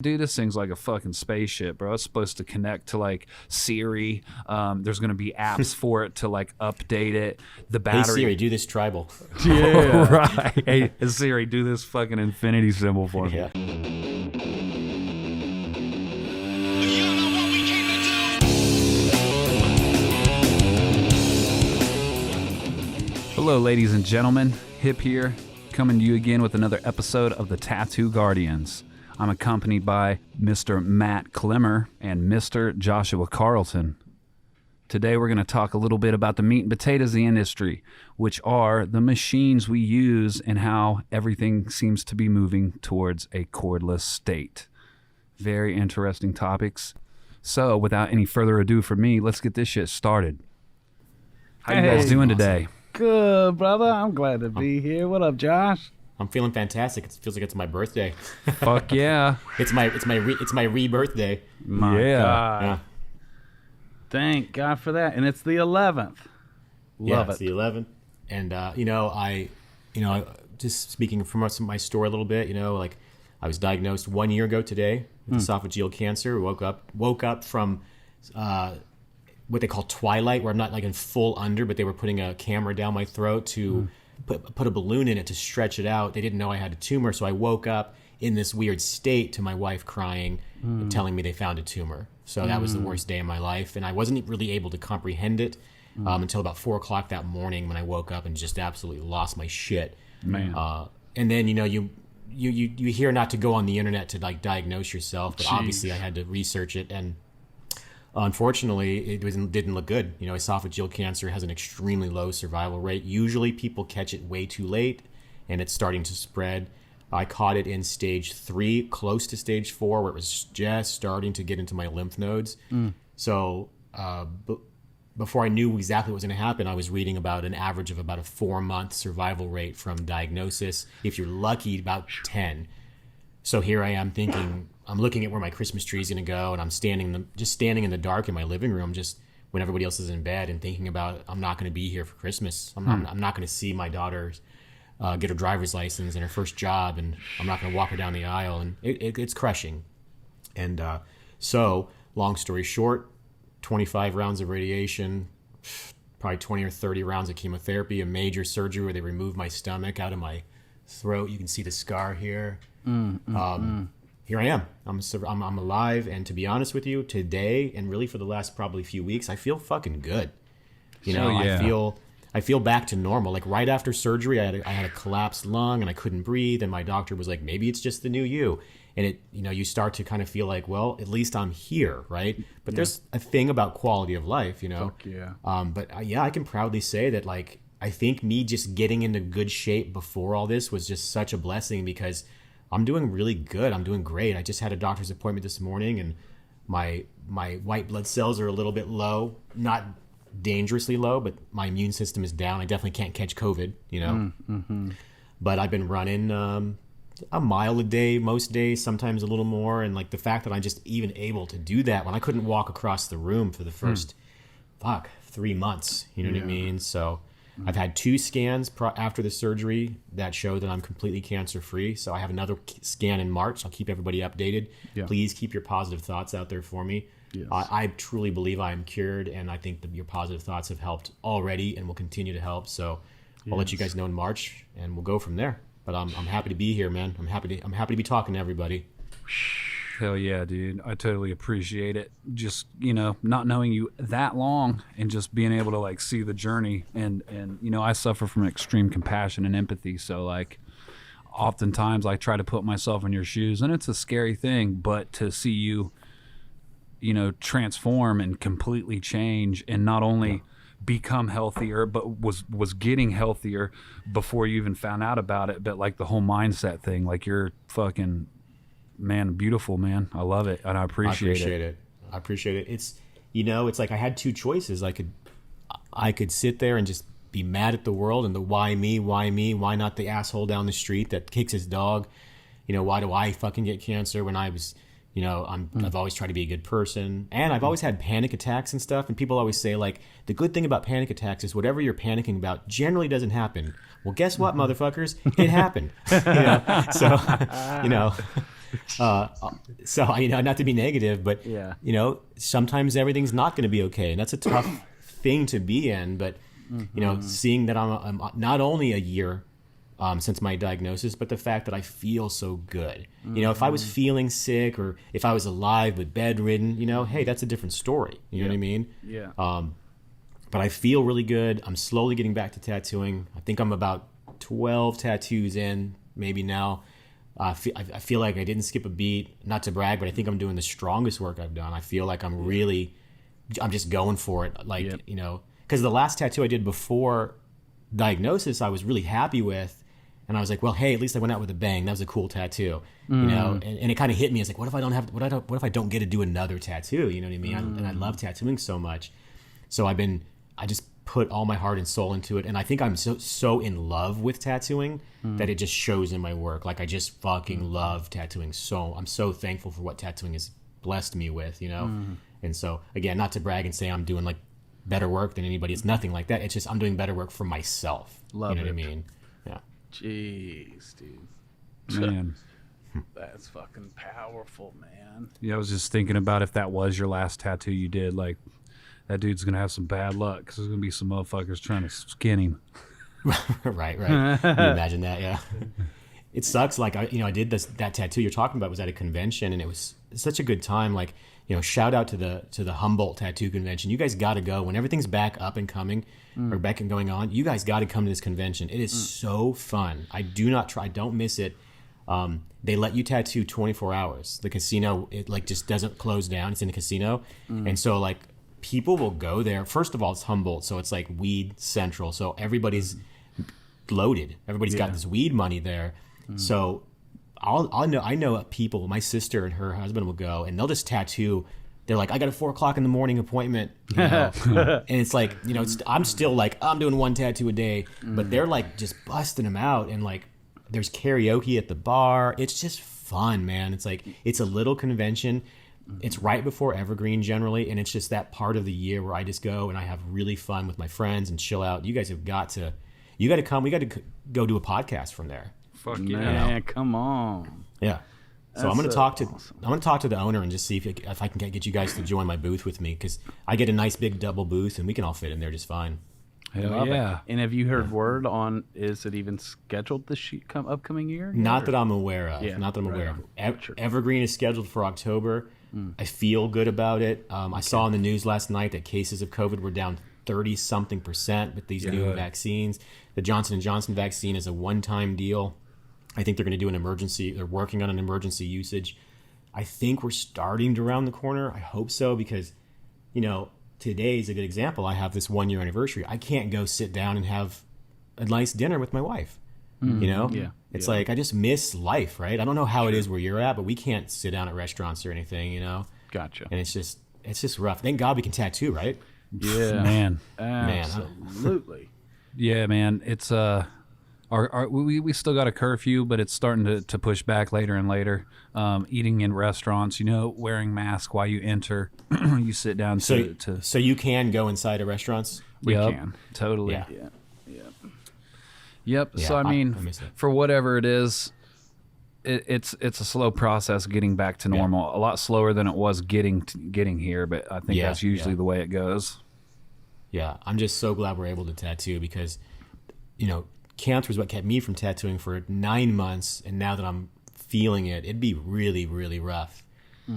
Dude, this thing's like a fucking spaceship, bro. It's supposed to connect to like Siri. There's gonna be apps for it to like update it. The battery. Hey Siri, do this tribal. Yeah, right. Hey Siri, do this fucking infinity symbol for me. Yeah. Hello, ladies and gentlemen. Hip here, coming to you again with another episode of the Tattoo Guardians. I'm accompanied by Mr. Matt Klemmer and Mr. Joshua Carlton. Today we're going to talk a little bit about the meat and potatoes of the industry, which are the machines we use and how everything seems to be moving towards a cordless state. Very interesting topics. So without any further ado for me, let's get this shit started. How you guys doing today? Good, brother. I'm glad to be here. What up, Josh? I'm feeling fantastic. It feels like it's my birthday. Fuck yeah. It's my rebirthday. My Yeah. God. Yeah. Thank God for that. And it's the 11th. Love It's it. the 11th. And I just speaking from my story a little bit, like I was diagnosed 1 year ago today with esophageal cancer. Woke up from what they call twilight, where I'm not like in full under, but they were putting a camera down my throat to put a balloon in it to stretch it out. They didn't know I had a tumor, so I woke up in this weird state to my wife crying and telling me they found a tumor. So that was the worst day of my life, and I wasn't really able to comprehend it until about 4 o'clock that morning when I woke up and just absolutely lost my shit. Man. And then you hear not to go on the internet to like diagnose yourself, but obviously I had to research it, and unfortunately it didn't look good. Esophageal cancer has an extremely low survival rate. Usually people catch it way too late and it's starting to spread. I caught it in stage 3, close to stage 4, where it was just starting to get into my lymph nodes. So before I knew exactly what was going to happen, I was reading about an average of about a 4-month survival rate from diagnosis. If you're lucky, about 10. So here I am thinking, I'm looking at where my Christmas tree is going to go, and I'm standing in the dark in my living room, just when everybody else is in bed, and thinking about I'm not going to be here for Christmas. I'm not going to see my daughter get her driver's license and her first job, and I'm not going to walk her down the aisle, and it's crushing. And so, long story short, 25 rounds of radiation, probably 20 or 30 rounds of chemotherapy, a major surgery where they removed my stomach out of my throat. You can see the scar here. Here I am. I'm alive, and to be honest with you, today and really for the last probably few weeks, I feel fucking good. Yeah. I feel back to normal. Like right after surgery, I had a collapsed lung and I couldn't breathe, and my doctor was like, maybe it's just the new you. And you start to kind of feel like, well, at least I'm here, right? But there's a thing about quality of life, Fuck yeah. I can proudly say that, like, I think me just getting into good shape before all this was just such a blessing, because I'm doing really good. I'm doing great. I just had a doctor's appointment this morning, and my white blood cells are a little bit low, not dangerously low, but my immune system is down. I definitely can't catch COVID, But I've been running a mile a day most days, sometimes a little more, and like the fact that I'm just even able to do that when I couldn't walk across the room for the first 3 months, you know what I mean? So I've had 2 scans after the surgery that show that I'm completely cancer-free. So I have another scan in March. I'll keep everybody updated. Yeah. Please keep your positive thoughts out there for me. Yes. I truly believe I am cured, and I think that your positive thoughts have helped already and will continue to help. So I'll let you guys know in March, and we'll go from there. But I'm happy to be here, man. I'm happy to be talking to everybody. Hell yeah, dude. I totally appreciate it. Just, not knowing you that long and just being able to like see the journey. And I suffer from extreme compassion and empathy. So like oftentimes I try to put myself in your shoes, and it's a scary thing, but to see you, transform and completely change, and not only become healthier, but was getting healthier before you even found out about it. But like the whole mindset thing, like you're fucking, man, beautiful, man. I love it, and I appreciate it. I appreciate it. It's like I had 2 choices. I could sit there and just be mad at the world and the why me, why not the asshole down the street that kicks his dog? Why do I fucking get cancer when I was, You know, I've always tried to be a good person, and I've always had panic attacks and stuff. And people always say, like, the good thing about panic attacks is whatever you're panicking about generally doesn't happen. Well, guess what, motherfuckers? It happened. You know, so you know, not to be negative, but Yeah. you know, sometimes everything's not going to be okay, and that's a tough thing to be in. But you know, seeing that I'm not only a year since my diagnosis, but the fact that I feel so good. You know, if I was feeling sick or if I was alive but bedridden, you know, hey, that's a different story. You know what I mean? Yeah. But I feel really good. I'm slowly getting back to tattooing. I think I'm about 12 tattoos in, maybe now. I feel like I didn't skip a beat. Not to brag, but I think I'm doing the strongest work I've done. I feel like I'm just going for it. Like, you know, because the last tattoo I did before diagnosis, I was really happy with. And I was like, well, hey, at least I went out with a bang. That was a cool tattoo, you know. And it kind of hit me. It's like, what if I don't get to do another tattoo? You know what I mean? And I love tattooing so much, so I just put all my heart and soul into it. And I think I'm so in love with tattooing that it just shows in my work. Like I just fucking love tattooing. So I'm so thankful for what tattooing has blessed me with, you know. And so again, not to brag and say I'm doing like better work than anybody. It's nothing like that. It's just I'm doing better work for myself. Love you know it. what I mean? Yeah. Jeez, dude. Man. That's fucking powerful, man. Yeah, I was just thinking about if that was your last tattoo you did, like, that dude's going to have some bad luck because there's going to be some motherfuckers trying to skin him. right. Can you imagine that? Yeah. It sucks. Like, I did that tattoo you're talking about was at a convention, and it was such a good time. Like, you know, shout out to the Humboldt Tattoo Convention. You guys got to go when everything's back up and coming or back and going on. You guys got to come to this convention. It is so fun. I don't miss it. They let you tattoo 24 hours. The casino, it like just doesn't close down. It's in the casino, and so like people will go there. First of all, it's Humboldt, so it's like weed central. So everybody's loaded. Everybody's got this weed money there. So I know people. My sister and her husband will go, and they'll just tattoo. They're like, I got a 4:00 in the morning appointment, you know? And it's like, you know, I'm still like, I'm doing one tattoo a day, but they're like just busting them out, and like there's karaoke at the bar. It's just fun, man. It's like it's a little convention. It's right before Evergreen generally, and it's just that part of the year where I just go and I have really fun with my friends and chill out. You guys have got to come. We got to go do a podcast from there. Fuck yeah. Man, come on. Yeah. So That's I'm going to talk to awesome. I'm going to talk to the owner and just see if I can get you guys to join my booth with me, because I get a nice big double booth and we can all fit in there just fine. Hell Love yeah. it. And have you heard word on, is it even scheduled this upcoming year? Not that I'm aware of. Yeah, Not that I'm right aware on. of. Sure. Evergreen is scheduled for October. I feel good about it. I saw in the news last night that cases of COVID were down 30-something% with these new Good. vaccines. The Johnson & Johnson vaccine is a one-time deal. I think they're going to do an emergency. They're working on an emergency usage. I think we're starting to round the corner. I hope so, because, you know, today is a good example. I have this 1-year anniversary. I can't go sit down and have a nice dinner with my wife. You know? Yeah. It's Yeah. like I just miss life, right? I don't know how it is where you're at, but we can't sit down at restaurants or anything, you know? Gotcha. And it's just rough. Thank God we can tattoo, right? Yeah. Man. Absolutely. Yeah, man. It's we still got a curfew, but it's starting to push back later and later. Eating in restaurants, you know, wearing masks while you enter. You sit down to So you can go inside of restaurants? We Yep, can. totally. Yeah. Yeah. Yeah. Yep. Yeah, So I mean, I miss it. for whatever it is, it's a slow process getting back to normal. A lot slower than it was getting here, but I think Yeah, that's usually yeah. the way it goes. Yeah, I'm just so glad we're able to tattoo, because, you know, cancer is what kept me from tattooing for 9 months, and now that I'm feeling it, it'd be really, really rough.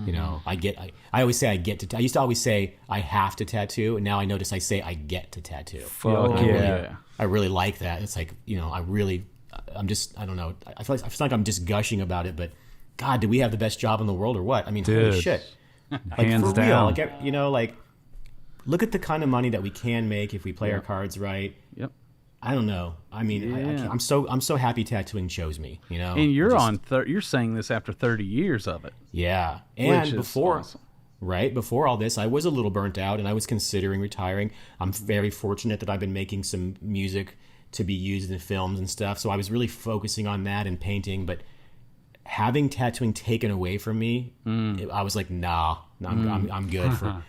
You know, I always say I get to. I used to always say I have to tattoo, and now I notice I say I get to tattoo. Fuck And yeah. I really like that. It's like, you know, I don't know. I feel like I'm just gushing about it, but God, do we have the best job in the world or what? I mean, holy Dude. shit. Like, Hands for down. real. Like, you know, like, look at the kind of money that we can make if we play our cards right. Yep. I don't know. I mean, Yeah. I'm so happy tattooing chose me, you know? And you're Just- you're saying this after 30 years of it. Yeah. And Which is before, awesome. right, before all this, I was a little burnt out and I was considering retiring. I'm very fortunate that I've been making some music to be used in films and stuff. So I was really focusing on that and painting. But having tattooing taken away from me, I was like, nah, I'm good for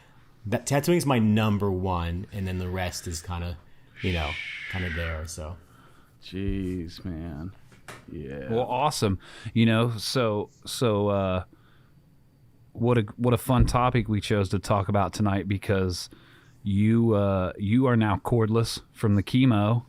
that. Tattooing is my number one, and then the rest is kind of there. So, jeez, man. Yeah. Well, awesome. What a fun topic we chose to talk about tonight, because you are now cordless from the chemo,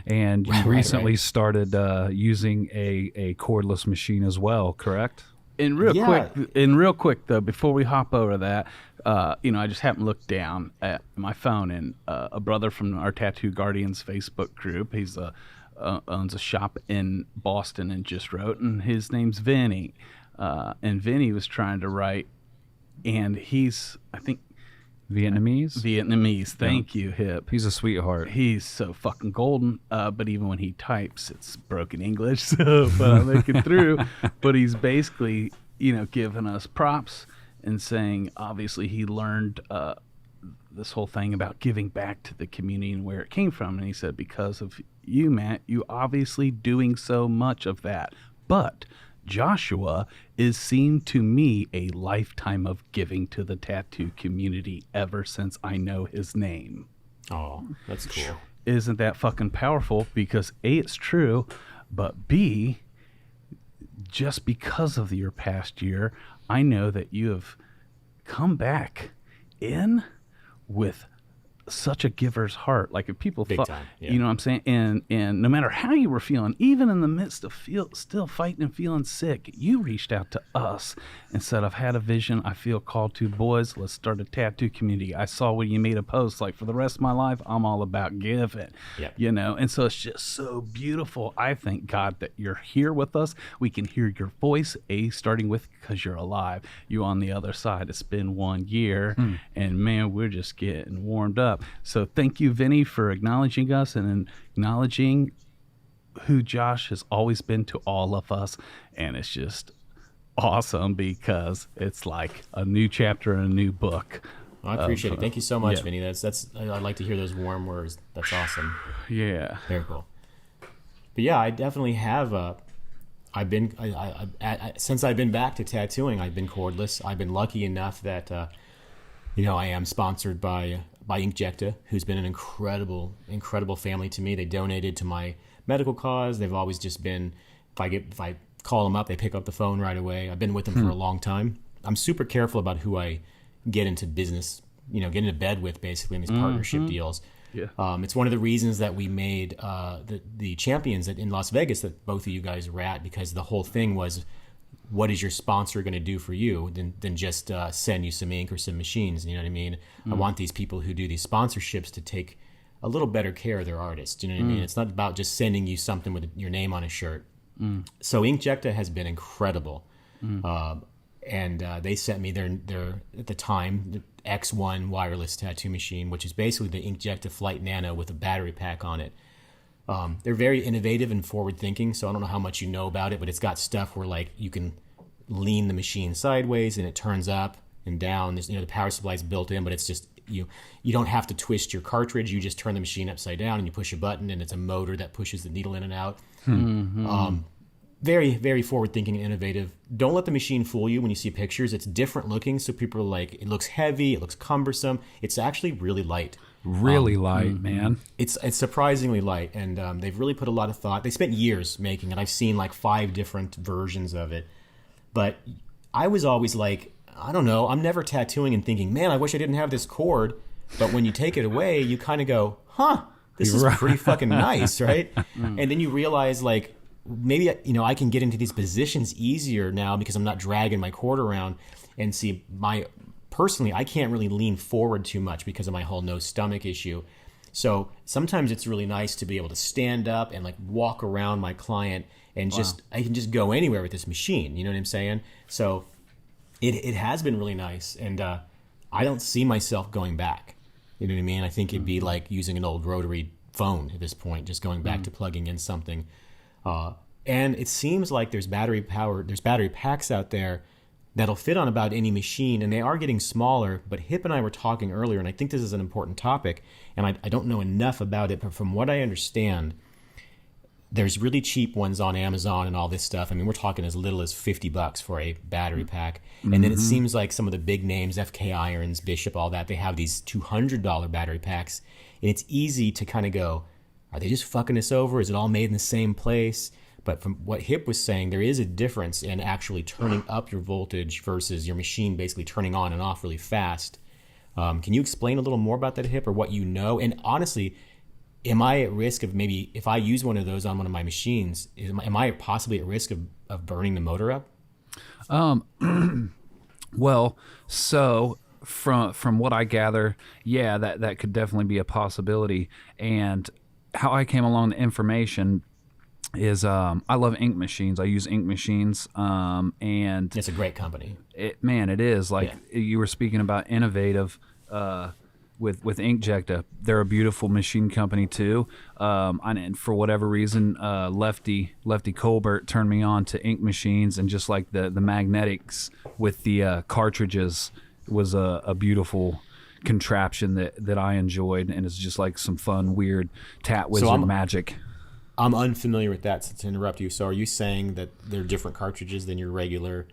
and you recently started using a cordless machine as well, correct? And real quick though, before we hop over that, I just happened to look down at my phone, and a brother from our Tattoo Guardians Facebook group, he's owns a shop in Boston, and just wrote, and his name's Vinny, and Vinny was trying to write, and he's, I think, Vietnamese. Thank you, Hip. He's a sweetheart. He's so fucking golden. But even when he types, it's broken English. So, but I make it through. But he's basically, giving us props and saying, obviously, he learned this whole thing about giving back to the community and where it came from. And he said, because of you, Matt, you obviously doing so much of that. But Joshua is seemed to me a lifetime of giving to the tattoo community ever since I know his name. Oh, that's cool. Isn't that fucking powerful? Because A, it's true, but B, just because of your past year, I know that you have come back in with such a giver's heart. Like, if people Big time, yeah. You know what I'm saying? And no matter how you were feeling, even in the midst of still fighting and feeling sick, you reached out to us and said, I've had a vision. I feel called to, boys, let's start a tattoo community. I saw when you made a post, like, for the rest of my life, I'm all about giving, Yep. And so it's just so beautiful. I thank God that you're here with us. We can hear your voice, starting with because you're alive. You on the other side. It's been 1 year, and man, we're just getting warmed up. So thank you, Vinny, for acknowledging us and acknowledging who Josh has always been to all of us. And it's just awesome, because it's like a new chapter in a new book. Well, I appreciate it. Thank you so much, Vinny. That's I like to hear those warm words. That's awesome. Yeah. Very cool. But yeah, I definitely have. I've been since I've been back to tattooing, I've been cordless. I've been lucky enough that I am sponsored by Inkjecta, who's been an incredible family to me. They donated to my medical cause. They've always just been, if I call them up, they pick up the phone right away. I've been with them for a long time. I'm super careful about who I get into business, get into bed with, basically, in these partnership deals. Yeah. It's one of the reasons that we made the champions in Las Vegas that both of you guys were at, because the whole thing was, what is your sponsor going to do for you than just send you some ink or some machines? You know what I mean? I want these people who do these sponsorships to take a little better care of their artists. You know what I mean? It's not about just sending you something with your name on a shirt. So Inkjecta has been incredible. And they sent me their at the time, the X1 wireless tattoo machine, which is basically the Inkjecta Flight Nano with a battery pack on it. They're very innovative and forward-thinking, so I don't know how much you know about it, but it's got stuff where, like, you can lean the machine sideways and it turns up and down. There's, the power supply is built in, but it's just you don't have to twist your cartridge. You just turn the machine upside down and you push a button, and it's a motor that pushes the needle in and out. Very, very forward-thinking and innovative. Don't let the machine fool you when you see pictures. It's different looking, so people are like, it looks heavy, it looks cumbersome. It's actually really light. Really light, man. It's surprisingly light, and they've really put a lot of thought. They spent years making it. I've seen like 5 different versions of it. But I was always like, I don't know, I'm never tattooing and thinking, man, I wish I didn't have this cord. But when you take it away, you kind of go, this is pretty fucking nice, right? And then you realize, like, maybe I can get into these positions easier now because I'm not dragging my cord around. And see, personally, I can't really lean forward too much because of my whole no-stomach issue. So sometimes it's really nice to be able to stand up and, like, walk around my client and I can just go anywhere with this machine. You know what I'm saying? So it has been really nice, and I don't see myself going back. You know what I mean? I think it'd be like using an old rotary phone at this point, just going back to plugging in something. And it seems like there's battery packs out there that'll fit on about any machine, and they are getting smaller. But Hip and I were talking earlier, and I think this is an important topic, and I don't know enough about it, but from what I understand, there's really cheap ones on Amazon and all this stuff. I mean, we're talking as little as $50 for a battery pack. And then it seems like some of the big names, FK Irons, Bishop, all that, they have these $200 battery packs. And it's easy to kind of go, are they just fucking us over? Is it all made in the same place? But from what Hip was saying, there is a difference in actually turning up your voltage versus your machine basically turning on and off really fast. Can you explain a little more about that, Hip, or what you know? And honestly, am I at risk of maybe, if I use one of those on one of my machines, am I possibly at risk of burning the motor up? Well, so from what I gather, yeah, that could definitely be a possibility. And how I came along the information is I love ink machines. I use ink machines, and It's a great company. it is like you were speaking about innovative. With Inkjecta, they're a beautiful machine company too. And for whatever reason, Lefty Colbert turned me on to ink machines, and just like the magnetics with the cartridges was a beautiful contraption that I enjoyed, and it's just like some fun, weird tat wizard magic. I'm unfamiliar with that, to interrupt you. So are you saying that they're different cartridges than your regular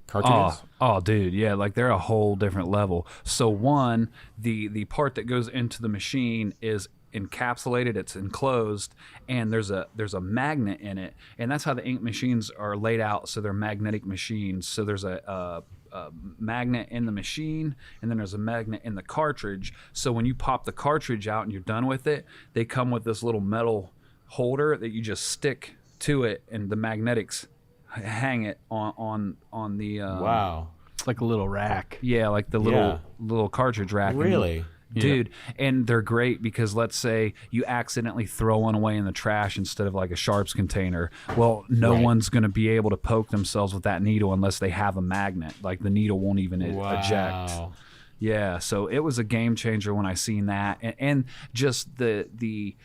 cartridges? Oh, dude, yeah, like they're a whole different level. So one, the part that goes into the machine is encapsulated, it's enclosed, and there's a magnet in it, and that's how the ink machines are laid out. So they're magnetic machines. So there's a magnet in the machine, and then there's a magnet in the cartridge. So when you pop the cartridge out and you're done with it, they come with this little metal holder that you just stick to it, and the magnetics hang it on the Wow. It's like a little rack. yeah, like the little cartridge rack. Really? Dude, and they're great because let's say you accidentally throw one away in the trash instead of like a sharps container. Well, no one's going to be able to poke themselves with that needle unless they have a magnet. Like the needle won't even eject. Yeah, so it was a game changer when I seen that, and just the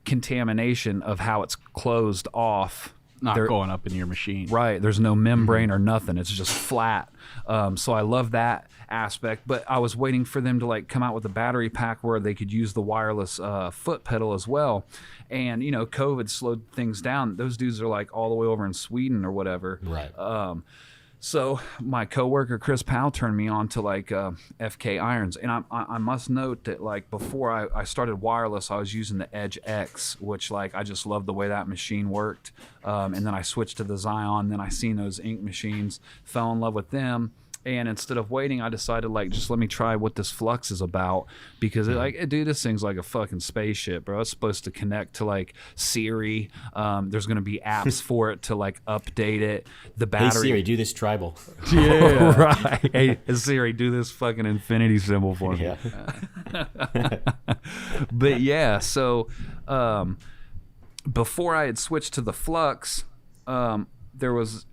contamination of how it's closed off. Not going up in your machine. Right. There's no membrane or nothing. It's just flat. So I love that aspect. But I was waiting for them to like come out with a battery pack where they could use the wireless foot pedal as well. And, you know, COVID slowed things down. Those dudes are like all the way over in Sweden or whatever. Right. So my coworker Chris Powell turned me on to like FK irons, and I must note that like before I started wireless, I was using the Edge X, which like I just loved the way that machine worked. And then I switched to the Xeon. Then I seen those ink machines, fell in love with them. And instead of waiting, I decided like just let me try what this flux is about, because dude, this thing's like a fucking spaceship, bro. It's supposed to connect to like Siri. There's gonna be apps for it to like update it. The battery. Hey Siri, do this tribal. Yeah, right. Hey Siri, do this fucking infinity symbol for me. Yeah. But yeah, so before I had switched to the flux, there was.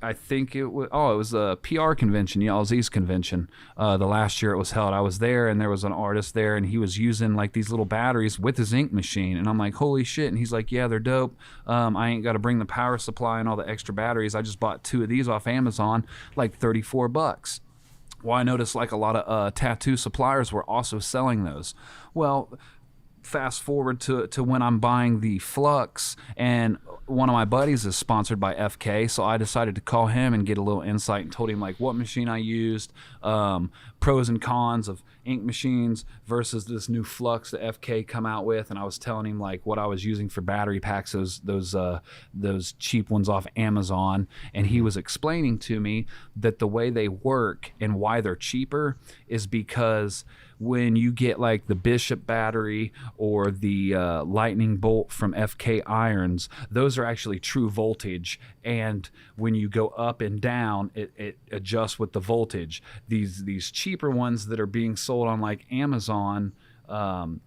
I think it was a PR convention, Y'all's East convention. The last year it was held, I was there, and there was an artist there, and he was using like these little batteries with his ink machine, and I'm like, holy shit! And he's like, yeah, they're dope. I ain't got to bring the power supply and all the extra batteries. I just bought 2 of these off Amazon, like $34. Well, I noticed like a lot of tattoo suppliers were also selling those. Well, fast forward to when I'm buying the Flux, and one of my buddies is sponsored by FK, so I decided to call him and get a little insight, and told him like what machine I used, pros and cons of ink machines versus this new Flux that FK come out with, and I was telling him like what I was using for battery packs, those cheap ones off Amazon, and he was explaining to me that the way they work and why they're cheaper is because when you get like the Bishop battery or the lightning bolt from FK irons, those are actually true voltage, and when you go up and down, it adjusts with the voltage. These cheaper ones that are being sold on like Amazon,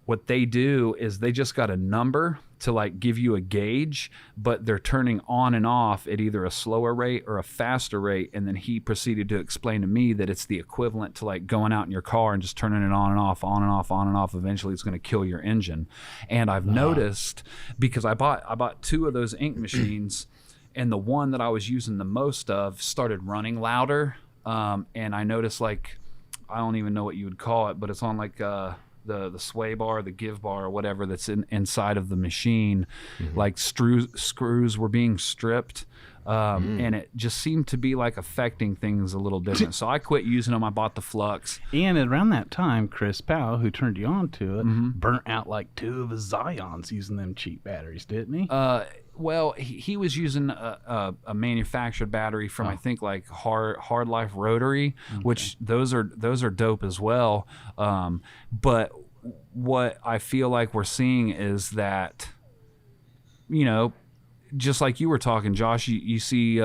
what they do is they just got a number to like give you a gauge, but they're turning on and off at either a slower rate or a faster rate. And then he proceeded to explain to me that it's the equivalent to like going out in your car and just turning it on and off, on and off, on and off. Eventually it's going to kill your engine. And I've noticed, because I bought 2 of those ink machines, and the one that I was using the most of started running louder. And I noticed like, I don't even know what you would call it, but it's on like the sway bar, the give bar, or whatever that's inside of the machine, like screws were being stripped. And it just seemed to be like affecting things a little different. So I quit using them. I bought the Flux. And around that time, Chris Powell, who turned you on to it, burnt out like 2 of his Zions using them cheap batteries, didn't he? Well, he was using a manufactured battery from I think like Hard Life Rotary, which those are dope as well. But what I feel like we're seeing is that, you know, just like you were talking, Josh, you see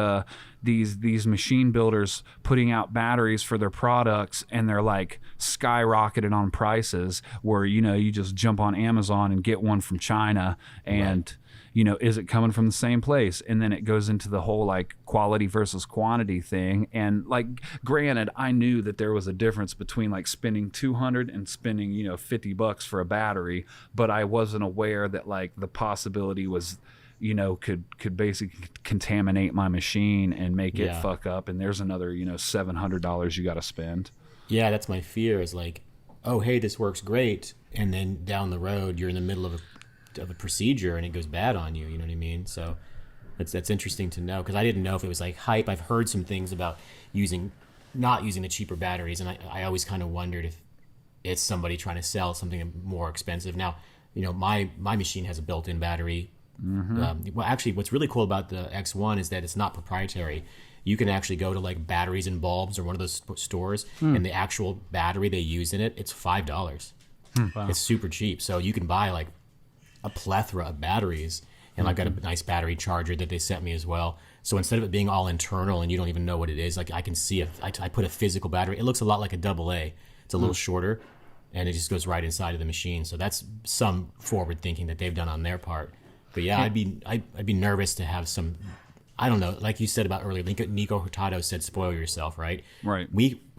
these machine builders putting out batteries for their products, and they're like skyrocketed on prices. Where, you know, you just jump on Amazon and get one from China, and you know, is it coming from the same place? And then it goes into the whole like quality versus quantity thing. And like, granted, I knew that there was a difference between like spending $200 and spending, you know, $50 for a battery, but I wasn't aware that like the possibility was, you know, could basically contaminate my machine and make it fuck up. And there's another, you know, $700 you got to spend. Yeah, that's my fear, is like, oh, hey, this works great, and then down the road you're in the middle of a procedure and it goes bad on you. You know what I mean? So that's interesting to know, because I didn't know if it was like hype. I've heard some things about not using the cheaper batteries, and I always kind of wondered if it's somebody trying to sell something more expensive. Now, you know, my machine has a built-in battery. Well, actually, what's really cool about the X1 is that it's not proprietary. You can actually go to like Batteries and Bulbs or one of those stores, and the actual battery they use in it, it's $5. Wow. It's super cheap. So you can buy like a plethora of batteries, and I've got a nice battery charger that they sent me as well. So instead of it being all internal and you don't even know what it is, like I can see if I put a physical battery. It looks a lot like a AA. It's a little shorter, and it just goes right inside of the machine. So that's some forward thinking that they've done on their part. But yeah, I'd be nervous to have some, I don't know, like you said about earlier, Nico Hurtado said, spoil yourself, right? Right.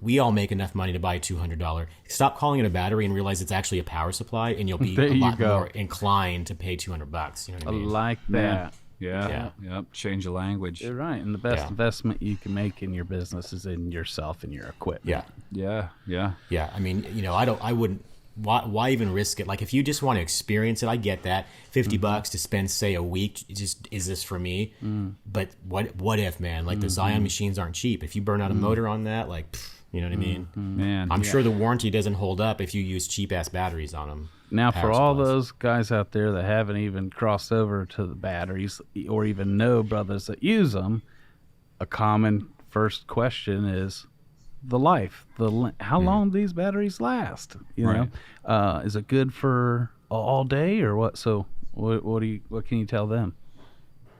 We all make enough money to buy a $200. Stop calling it a battery and realize it's actually a power supply, and you'll be a lot more inclined to pay $200. You know what I mean? I like that. Yeah. Change the language. You're right. And the best investment you can make in your business is in yourself and your equipment. Yeah. I mean, you know, I wouldn't. Why even risk it? Like, if you just want to experience it, I get that. $50 to spend, say, a week. Just, is this for me? But what if, man? Like, the Zion machines aren't cheap. If you burn out a motor on that, like, you know what I mean? Man, I'm sure the warranty doesn't hold up if you use cheap ass batteries on them. Now, for all those guys out there that haven't even crossed over to the batteries, or even know brothers that use them, a common first question is the life. How long these batteries last? You know, is it good for all day or what? So, what can you tell them?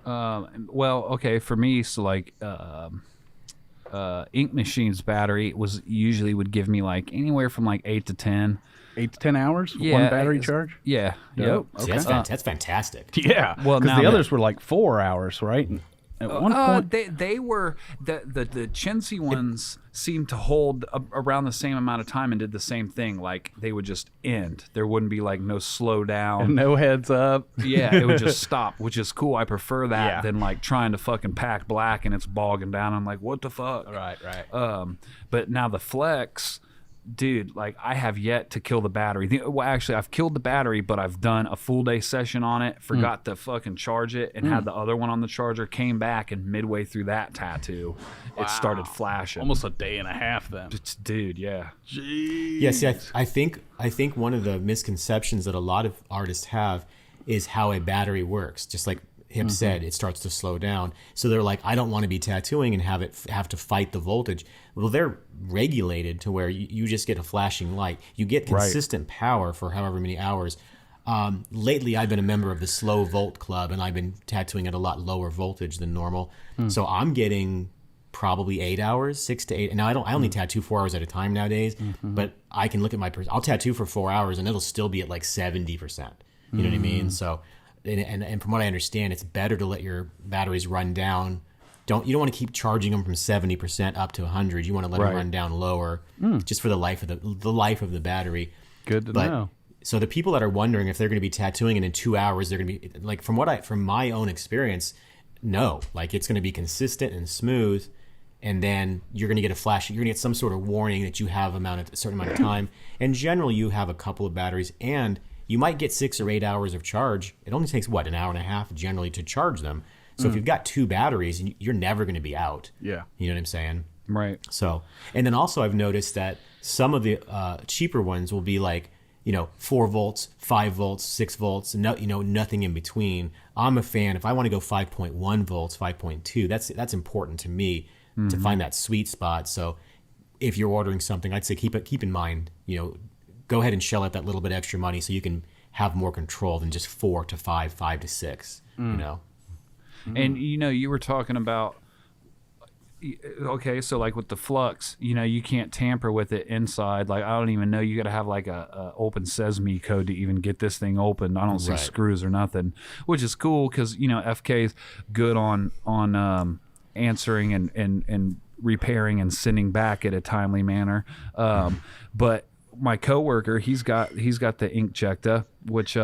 Well, okay, for me, so like Ink Machine's battery would give me like anywhere from like 8 to 10. 8 to 10 hours? One battery charge? Yeah. Yep. See, that's fantastic. Yeah. Well, because the others were like 4 hours, right? At one point, they were the chintzy ones seemed to hold around the same amount of time and did the same thing. Like, they would just end. There wouldn't be like no slow down, no heads up. Yeah, it would just stop, which is cool. I prefer that than like trying to fucking pack black and it's bogging down. I'm like, what the fuck? Right. But now the Flex, dude, like, I have yet to kill the battery. Well, actually, I've killed the battery, but I've done a full day session on it, forgot to fucking charge it, and had the other one on the charger, came back, and midway through that tattoo, it started flashing. Almost a day and a half then. Dude, yeah. Jeez. Yeah, see, I think one of the misconceptions that a lot of artists have is how a battery works. Just like Hip said, it starts to slow down. So they're like, I don't want to be tattooing and have to fight the voltage. Well, they're regulated to where you just get a flashing light. You get consistent power for however many hours. Lately, I've been a member of the Slow Volt Club, and I've been tattooing at a lot lower voltage than normal. So I'm getting probably 8 hours, 6 to 8. And now I only tattoo 4 hours at a time nowadays, but I can look at I'll tattoo for 4 hours, and it'll still be at like 70%. You know what I mean? So. And from what I understand, it's better to let your batteries run down. You don't want to keep charging them from 70% up to 100. You want to let them run down lower, just for the life of the battery. Good to know. So the people that are wondering if they're going to be tattooing and in 2 hours they're going to be like, from my own experience, no, like, it's going to be consistent and smooth. and then you're going to get a flash. You're going to get some sort of warning that you have a certain amount of time. And generally, you have a couple of batteries, and you might get 6 or 8 hours of charge. It only takes, an hour and a half generally to charge them. So if you've got 2 batteries, you're never going to be out. Yeah. You know what I'm saying? Right. So, and then also I've noticed that some of the cheaper ones will be like, 4 volts, 5 volts, 6 volts, nothing in between. I'm a fan. If I want to go 5.1 volts, 5.2, that's important to me to find that sweet spot. So if you're ordering something, I'd say keep in mind, go ahead and shell out that little bit extra money so you can have more control than just 4 to 5, 5 to 6, And, you were talking about, okay, so like with the flux, you can't tamper with it inside. Like, I don't even know, you got to have like a open sesame code to even get this thing open. I don't see screws or nothing, which is cool because, FK is good on answering and repairing and sending back at a timely manner. But my coworker, he's got the inkjecta, which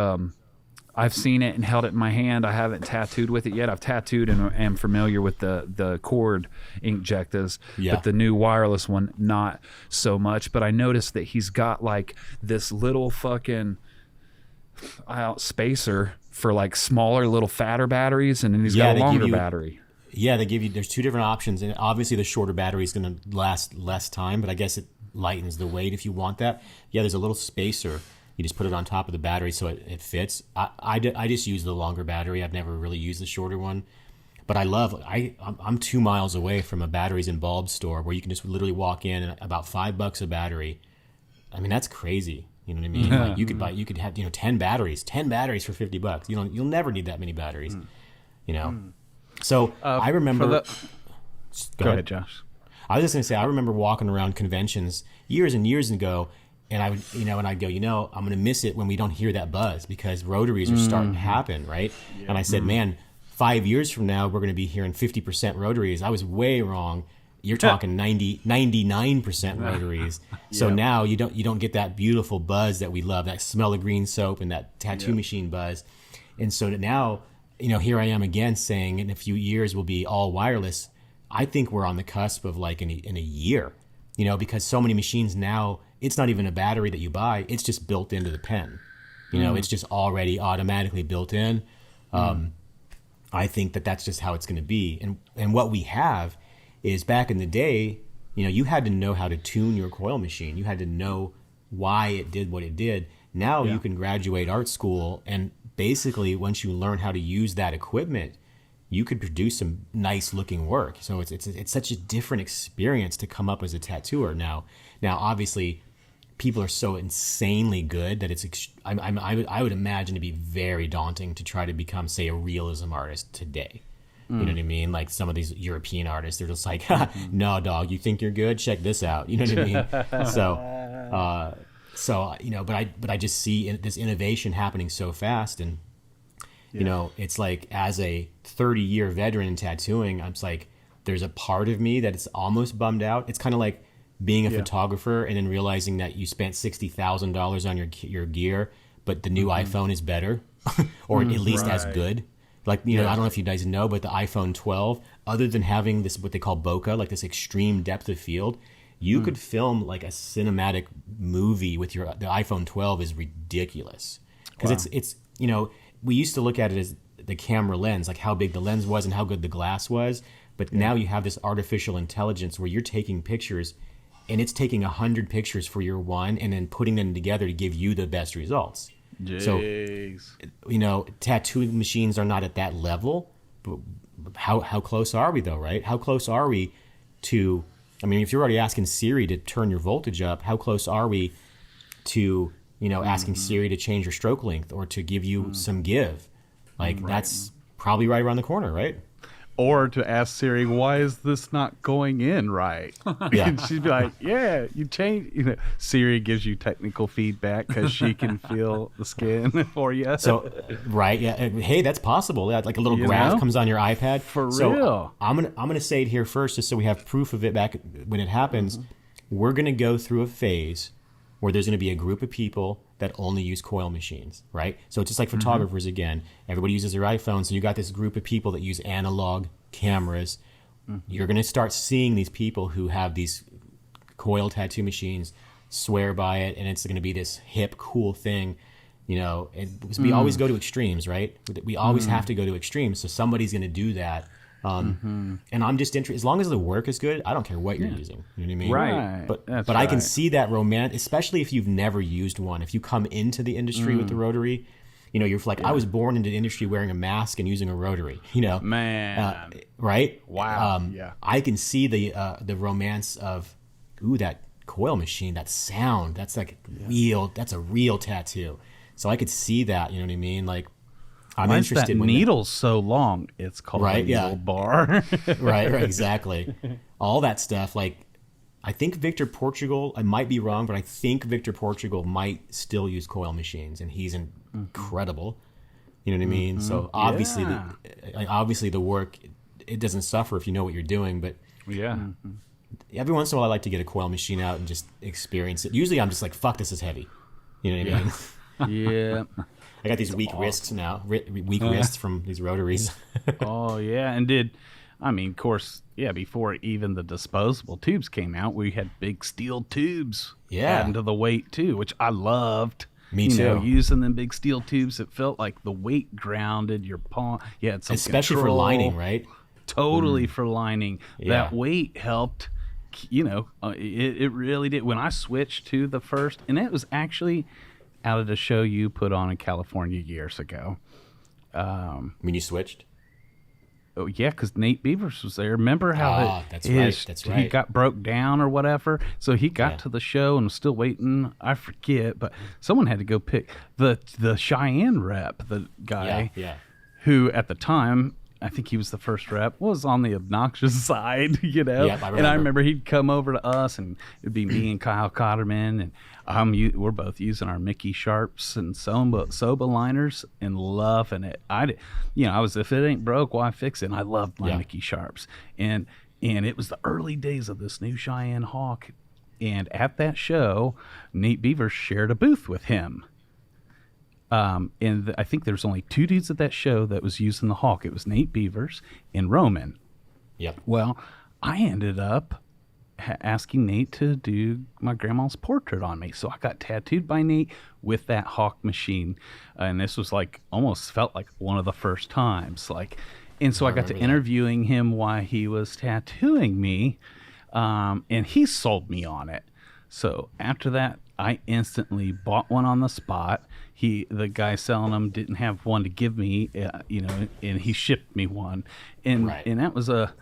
I've seen it and held it in my hand. I haven't tattooed with it yet. I've tattooed and am familiar with the cord inkjectas, but the new wireless one, not so much. But I noticed that he's got like this little fucking spacer for like smaller, little fatter batteries, and then he's got a longer battery. Yeah, there's 2 different options, and obviously the shorter battery is going to last less time, but I guess it lightens the weight if you want that. Yeah, there's a little spacer. You just put it on top of the battery so it fits. I just use the longer battery. I've never really used the shorter one. But I'm 2 miles away from a batteries and bulbs store where you can just literally walk in and about $5 a battery. I mean, that's crazy. You know what I mean? Like you could have 10 batteries for $50. You'll never need that many batteries. So I remember. Go ahead, Josh. I was just gonna say I remember walking around conventions years and years ago. And I would, and I'd go, I'm going to miss it when we don't hear that buzz because rotaries are starting to happen, right? Yeah. And I said, man, 5 years from now, we're going to be hearing 50% rotaries. I was way wrong. You're talking 99% rotaries. So now you don't get that beautiful buzz that we love, that smell of green soap and that tattoo machine buzz. And so now, here I am again saying in a few years we'll be all wireless. I think we're on the cusp of like in a year, because so many machines now, it's not even a battery that you buy. It's just built into the pen. It's just already automatically built in. I think that's just how it's going to be. And what we have is back in the day, you had to know how to tune your coil machine. You had to know why it did what it did. Now you can graduate art school, and basically once you learn how to use that equipment, you could produce some nice looking work. So it's such a different experience to come up as a tattooer now. Now, obviously, people are so insanely good that I would imagine to be very daunting to try to become, say, a realism artist today. You know what I mean? Like some of these European artists, they're just like, no, dog, you think you're good? Check this out. You know what I mean? So but I just see this innovation happening so fast, and it's like as a 30-year veteran in tattooing, I'm just like, there's a part of me that it's almost bummed out. It's kind of like being a photographer and then realizing that you spent $60,000 on your gear, but the new iPhone is better, or at least as good. Like, I don't know if you guys know, but the iPhone 12, other than having this, what they call bokeh, like this extreme depth of field, you could film like a cinematic movie with the iPhone 12 is ridiculous. Because it's we used to look at it as the camera lens, like how big the lens was and how good the glass was. But now you have this artificial intelligence where you're taking pictures and it's taking 100 pictures for your one and then putting them together to give you the best results. Jeez. So, tattooing machines are not at that level, but how close are we though, right? How close are we to, if you're already asking Siri to turn your voltage up, how close are we to, asking Siri to change your stroke length or to give you some give? Like that's probably right around the corner, right? Or to ask Siri, why is this not going in right? Yeah. And she'd be like, yeah, you change. Siri gives you technical feedback because she can feel the skin for you. So, right. Yeah. Hey, that's possible. Like a little graph comes on your iPad. For so real. I'm gonna say it here first just so we have proof of it back when it happens. We're going to go through a phase where there's going to be a group of people that only use coil machines, right? So it's just like photographers again. Everybody uses their iPhone, so you got this group of people that use analog cameras. you're going to start seeing these people who have these coil tattoo machines swear by it, and it's going to be this hip, cool thing. You know, because we always go to extremes, right? We always have to go to extremes, so somebody's going to do that. And I'm just interested, as long as the work is good, I don't care what you're using. You know what I mean? Right. But I can see that romance, especially if you've never used one. If you come into the industry with the rotary, you know, you're like, I was born into the industry wearing a mask and using a rotary, you know? Man. Right? Wow. I can see the romance of, that coil machine, that sound, that's like that's a real tattoo. So I could see that, you know what I mean? Like, I'm Why interested. is that needle's so long? It's called a needle bar. right, exactly. All that stuff. Like, I think Victor Portugal, I might be wrong, but I think Victor Portugal might still use coil machines, and he's incredible. You know what I mean? So obviously, the work, it doesn't suffer if you know what you're doing. But every once in a while, I like to get a coil machine out and just experience it. Usually, I'm just like, "Fuck, this is heavy." You know what I mean? Yeah. I got these weak wrists now, wrists from these rotaries. Oh, yeah. And of course, before even the disposable tubes came out, we had big steel tubes adding to the weight, too, which I loved. Me too. You know, using them big steel tubes, it felt like the weight grounded your palm. You had some especially control. for lining, right? Totally for lining. Yeah. That weight helped, it really did. When I switched to the first, and it was actually out of the show you put on in California years ago. When you switched? Oh, yeah, because Nate Beavers was there. Remember how that's right. He got broke down or whatever? So he got to the show and was still waiting. I forget, but someone had to go pick the Cheyenne rep, the guy who at the time, I think he was the first rep, was on the obnoxious side, you know? Yep, and I remember he'd come over to us, and it'd be me and Kyle Cotterman, and we're both using our Mickey Sharps and Soba liners and loving it. I was, if it ain't broke, why fix it? And I loved my Mickey Sharps. And it was the early days of this new Cheyenne Hawk. And at that show, Nate Beavers shared a booth with him. And I think there's only two dudes at that show that was using the Hawk. It was Nate Beavers and Roman. Yep. Well, I ended up asking Nate to do my grandma's portrait on me. So I got tattooed by Nate with that Hawk machine. And this was like, almost felt like one of the first times. And so I got to interviewing him while he was tattooing me. And he sold me on it. So after that, I instantly bought one on the spot. The guy selling them didn't have one to give me, and he shipped me one. And that was a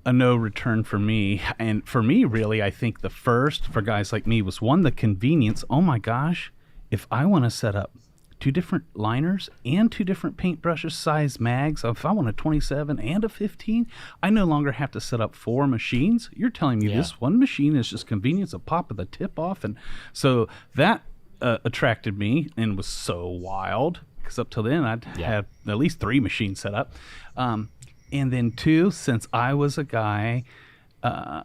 no return for me. And for me, really, I think the first for guys like me was one, the convenience. Oh my gosh, if I want to set up 2 different liners and 2 different paintbrushes size mags, if I want a 27 and a 15, I no longer have to set up 4 machines. You're telling me this one machine is just convenience of popping the tip off. And so that attracted me and was so wild, because up till then I'd had at least 3 machines set up. And then 2, since I was a guy,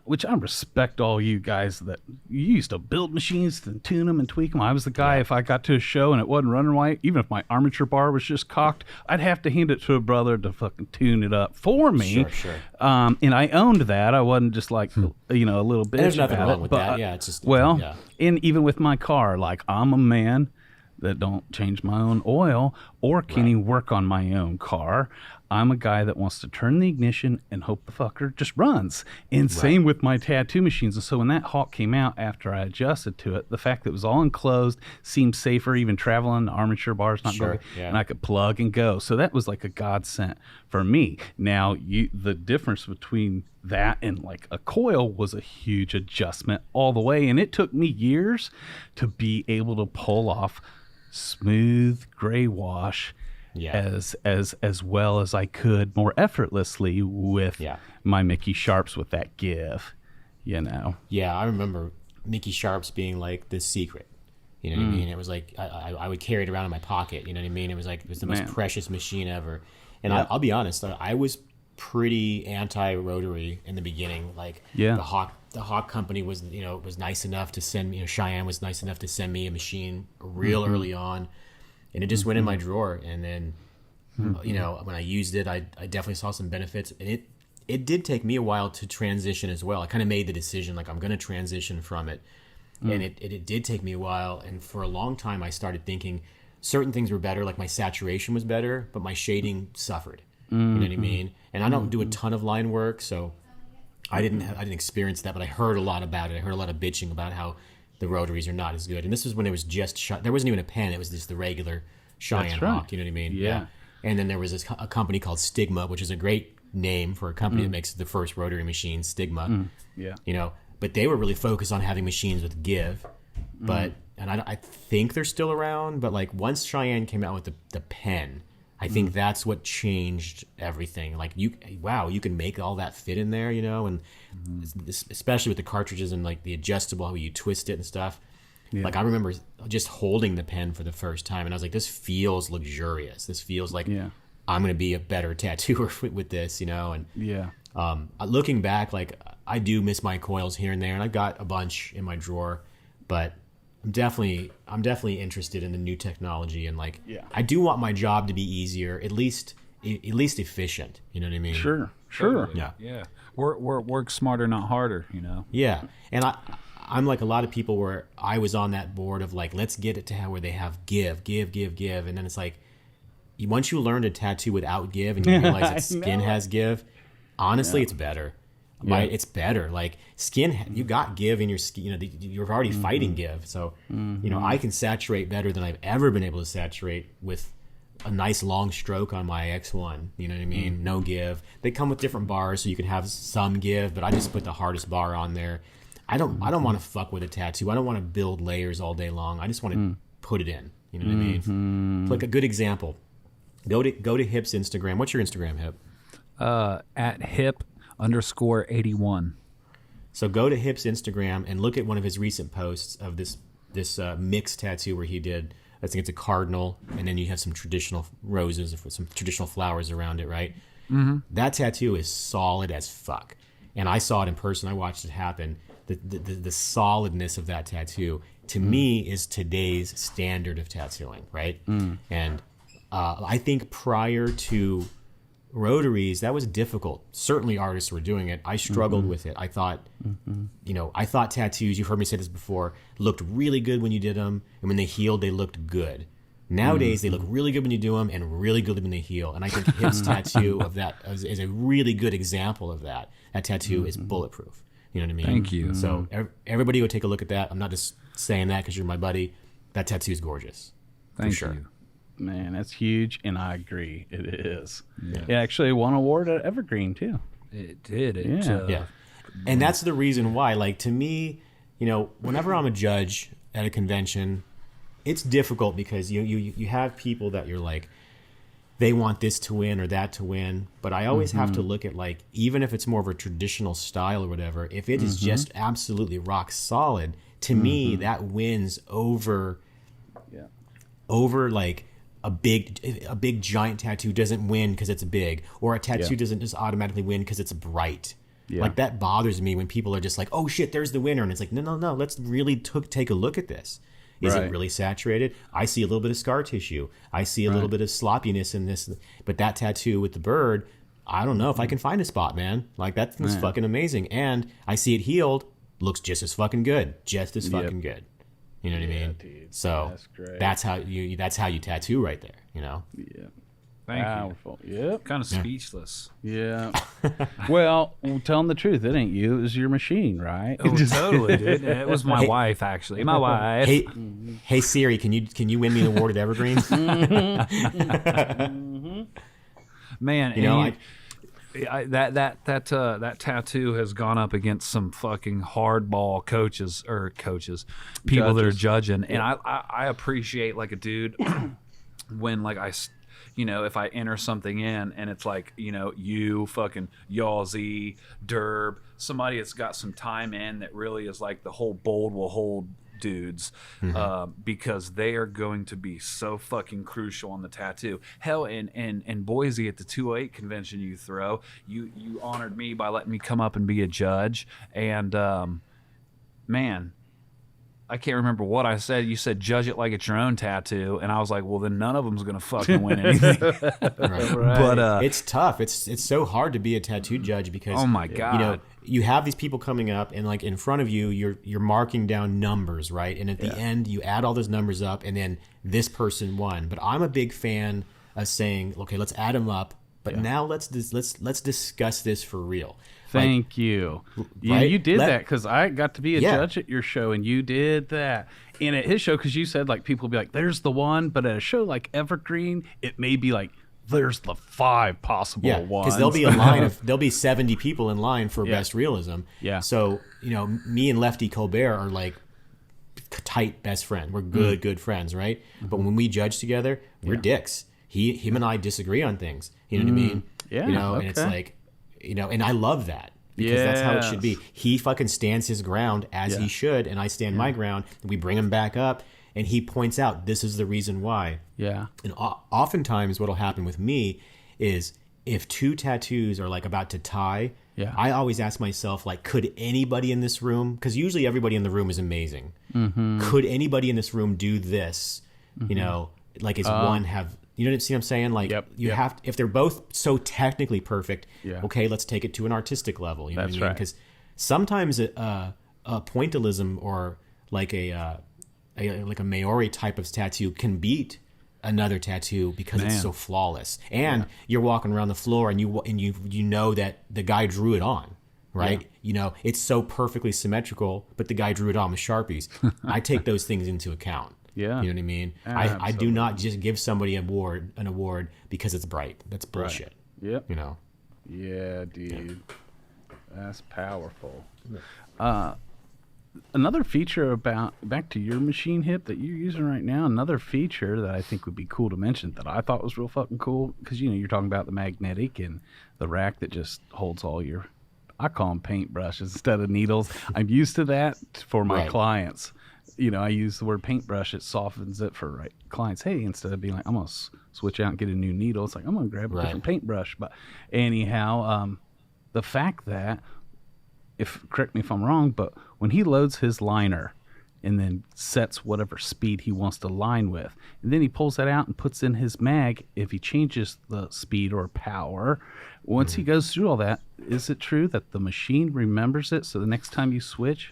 which I respect all you guys that you used to build machines and tune them and tweak them. I was the guy, if I got to a show and it wasn't running right, even if my armature bar was just cocked, I'd have to hand it to a brother to fucking tune it up for me. Sure. And I owned that. I wasn't just like, a little bitch. There's nothing about wrong it, with but, that. Yeah, it's just and even with my car, like, I'm a man that don't change my own oil or can even work on my own car. I'm a guy that wants to turn the ignition and hope the fucker just runs. And same with my tattoo machines. And so when that Hawk came out, after I adjusted to it, the fact that it was all enclosed seemed safer, even traveling, the armature bar's not going, and I could plug and go. So that was like a godsend for me. Now, the difference between that and like a coil was a huge adjustment all the way. And it took me years to be able to pull off smooth gray wash as well as I could, more effortlessly with my Mickey Sharps with that give, Yeah, I remember Mickey Sharps being like the secret. You know what I mean? It was like I would carry it around in my pocket. You know what I mean? It was like the most precious machine ever. And I'll be honest, I was pretty anti-rotary in the beginning. Like the Hawk company was nice enough to send Cheyenne was nice enough to send me a machine real early on. And it just went in my drawer, and then, when I used it, I definitely saw some benefits. And it did take me a while to transition as well. I kind of made the decision, like, I'm going to transition from it. And it did take me a while. And for a long time, I started thinking certain things were better, like my saturation was better, but my shading suffered. You know what I mean? And I don't do a ton of line work, so I didn't experience that, but I heard a lot about it. I heard a lot of bitching about how the rotaries are not as good. And this was when it was just there wasn't even a pen. It was just the regular Cheyenne Hawk. You know what I mean? Yeah. And then there was a company called Stigma, which is a great name for a company that makes the first rotary machine, Stigma. Yeah. You know, but they were really focused on having machines with give. But and I think they're still around. But like once Cheyenne came out with the pen, I think that's what changed everything. Like you can make all that fit in there, you know, and especially with the cartridges and like the adjustable, how you twist it and stuff. Yeah. Like I remember just holding the pen for the first time, and I was like, "This feels luxurious. This feels like I'm going to be a better tattooer with this," you know. And looking back, like I do miss my coils here and there, and I've got a bunch in my drawer, but I'm definitely interested in the new technology, and like I do want my job to be easier, at least efficient. You know what I mean? Sure. Totally. Yeah. Work smarter, not harder. You know. Yeah, and I'm like a lot of people where I was on that board of like, let's get it to where they have give, and then it's like, once you learn to tattoo without give and you realize that skin has give, honestly, it's better. It's better. Like skin, you got give in your skin. You know, you're already fighting give. So, you know, I can saturate better than I've ever been able to saturate with a nice long stroke on my X1. You know what I mean? No give. They come with different bars, so you can have some give. But I just put the hardest bar on there. I don't want to fuck with a tattoo. I don't want to build layers all day long. I just want to put it in. You know what I mean? Like a good example. Go to Hip's Instagram. What's your Instagram, Hip? At Hip_81. So go to Hip's Instagram and look at one of his recent posts of this mixed tattoo where he did, I think it's a cardinal, and then you have some traditional roses with some traditional flowers around it, right? That tattoo is solid as fuck. And I saw it in person. I watched it happen. The solidness of that tattoo, to me, is today's standard of tattooing, right? And I think prior to rotaries, that was difficult. Certainly artists were doing it. I struggled with it. I thought, I thought tattoos, you've heard me say this before, looked really good when you did them, and when they healed, they looked good. Nowadays, they look really good when you do them and really good when they heal. And I think Hip's tattoo of that is a really good example of that. That tattoo is bulletproof. You know what I mean? Thank you. So everybody go take a look at that. I'm not just saying that because you're my buddy. That tattoo is gorgeous. Thank for sure. you. Man, that's huge, and I agree. It is. Yeah. It actually won an award at Evergreen, too. It did. And that's the reason why, like, to me, you know, whenever I'm a judge at a convention, it's difficult because you have people that you're like, they want this to win or that to win. But I always have to look at, like, even if it's more of a traditional style or whatever, if it is just absolutely rock solid, to me, that wins over like a big giant tattoo doesn't win because it's big, or a tattoo doesn't just automatically win because it's bright. Like that bothers me when people are just like, oh shit, there's the winner. And it's like, no, let's really take a look at this. Is it really saturated? I see a little bit of scar tissue. I see a little bit of sloppiness in this. But that tattoo with the bird, I don't know if I can find a spot, man. Like that's fucking amazing. And I see it healed, looks just as fucking good. Just as fucking good. You know what I mean? Dude, so that's great. that's how you tattoo right there, you know? Yeah. Thank you. Yep. Kind of speechless. Yeah. Well, telling the truth, it ain't you. It was your machine, right? Oh, totally, dude. It was my wife, actually. My wife. Hey Siri, can you win me an award at Evergreen? Man, you know, that tattoo has gone up against some fucking hardball coaches, people that are judging, and I appreciate like a dude when like if I enter something in and it's like, you fucking Yawzy, Derb, somebody that's got some time in that really is like the whole bold will hold dudes, because they are going to be so fucking crucial on the tattoo. Hell, in Boise at the 208 convention you honored me by letting me come up and be a judge, and man, I can't remember what I said. You said judge it like it's your own tattoo, and I was like, well, then none of them's gonna fucking win anything. Right. But it's tough. It's so hard to be a tattoo judge because oh my god, you have these people coming up, and like in front of you, you're marking down numbers, right? And at the end, you add all those numbers up, and then this person won. But I'm a big fan of saying, okay, let's add them up. But now let's discuss this for real. Thank you. Right? You did that because I got to be a judge at your show, and you did that. And at his show, because you said like people will be like, "There's the one," but at a show like Evergreen, it may be like, "There's the 5 possible ones." Because there'll be a line of there'll be 70 people in line for best realism. Yeah. So me and Lefty Colbert are like tight best friends. We're good friends, right? But when we judge together, we're dicks. Him and I disagree on things. You know what I mean? Yeah. And it's like, and I love that because that's how it should be. He fucking stands his ground as he should, and I stand my ground. And we bring him back up, and he points out this is the reason why. Yeah. And oftentimes, what'll happen with me is if 2 tattoos are like about to tie. Yeah. I always ask myself, like, could anybody in this room? Because usually everybody in the room is amazing. Mm-hmm. Could anybody in this room do this? Mm-hmm. Like, is one have? You know, see what I'm saying? Like, you have to, if they're both so technically perfect, okay, let's take it to an artistic level. You know what I mean? Right. Because sometimes a pointillism or like a Maori type of tattoo can beat another tattoo because it's so flawless. And you're walking around the floor and you know that the guy drew it on. Right? Yeah. It's so perfectly symmetrical, but the guy drew it on with Sharpies. I take those things into account. Yeah. You know what I mean? I do not just give somebody an award because it's bright. That's bullshit. Right. Yep. Yeah, dude. That's powerful. Another feature about, back to your machine hip that you're using right now, another feature that I think would be cool to mention that I thought was real fucking cool, because, you're talking about the magnetic and the rack that just holds all your, I call them paintbrushes instead of needles. I'm used to that for my clients. I use the word paintbrush. It softens it for clients. Hey, instead of being like, I'm going to switch out and get a new needle, it's like, I'm going to grab a different paintbrush. But anyhow, the fact that, correct me if I'm wrong, but when he loads his liner and then sets whatever speed he wants to line with, and then he pulls that out and puts in his mag, if he changes the speed or power, once he goes through all that, is it true that the machine remembers it? So the next time you switch...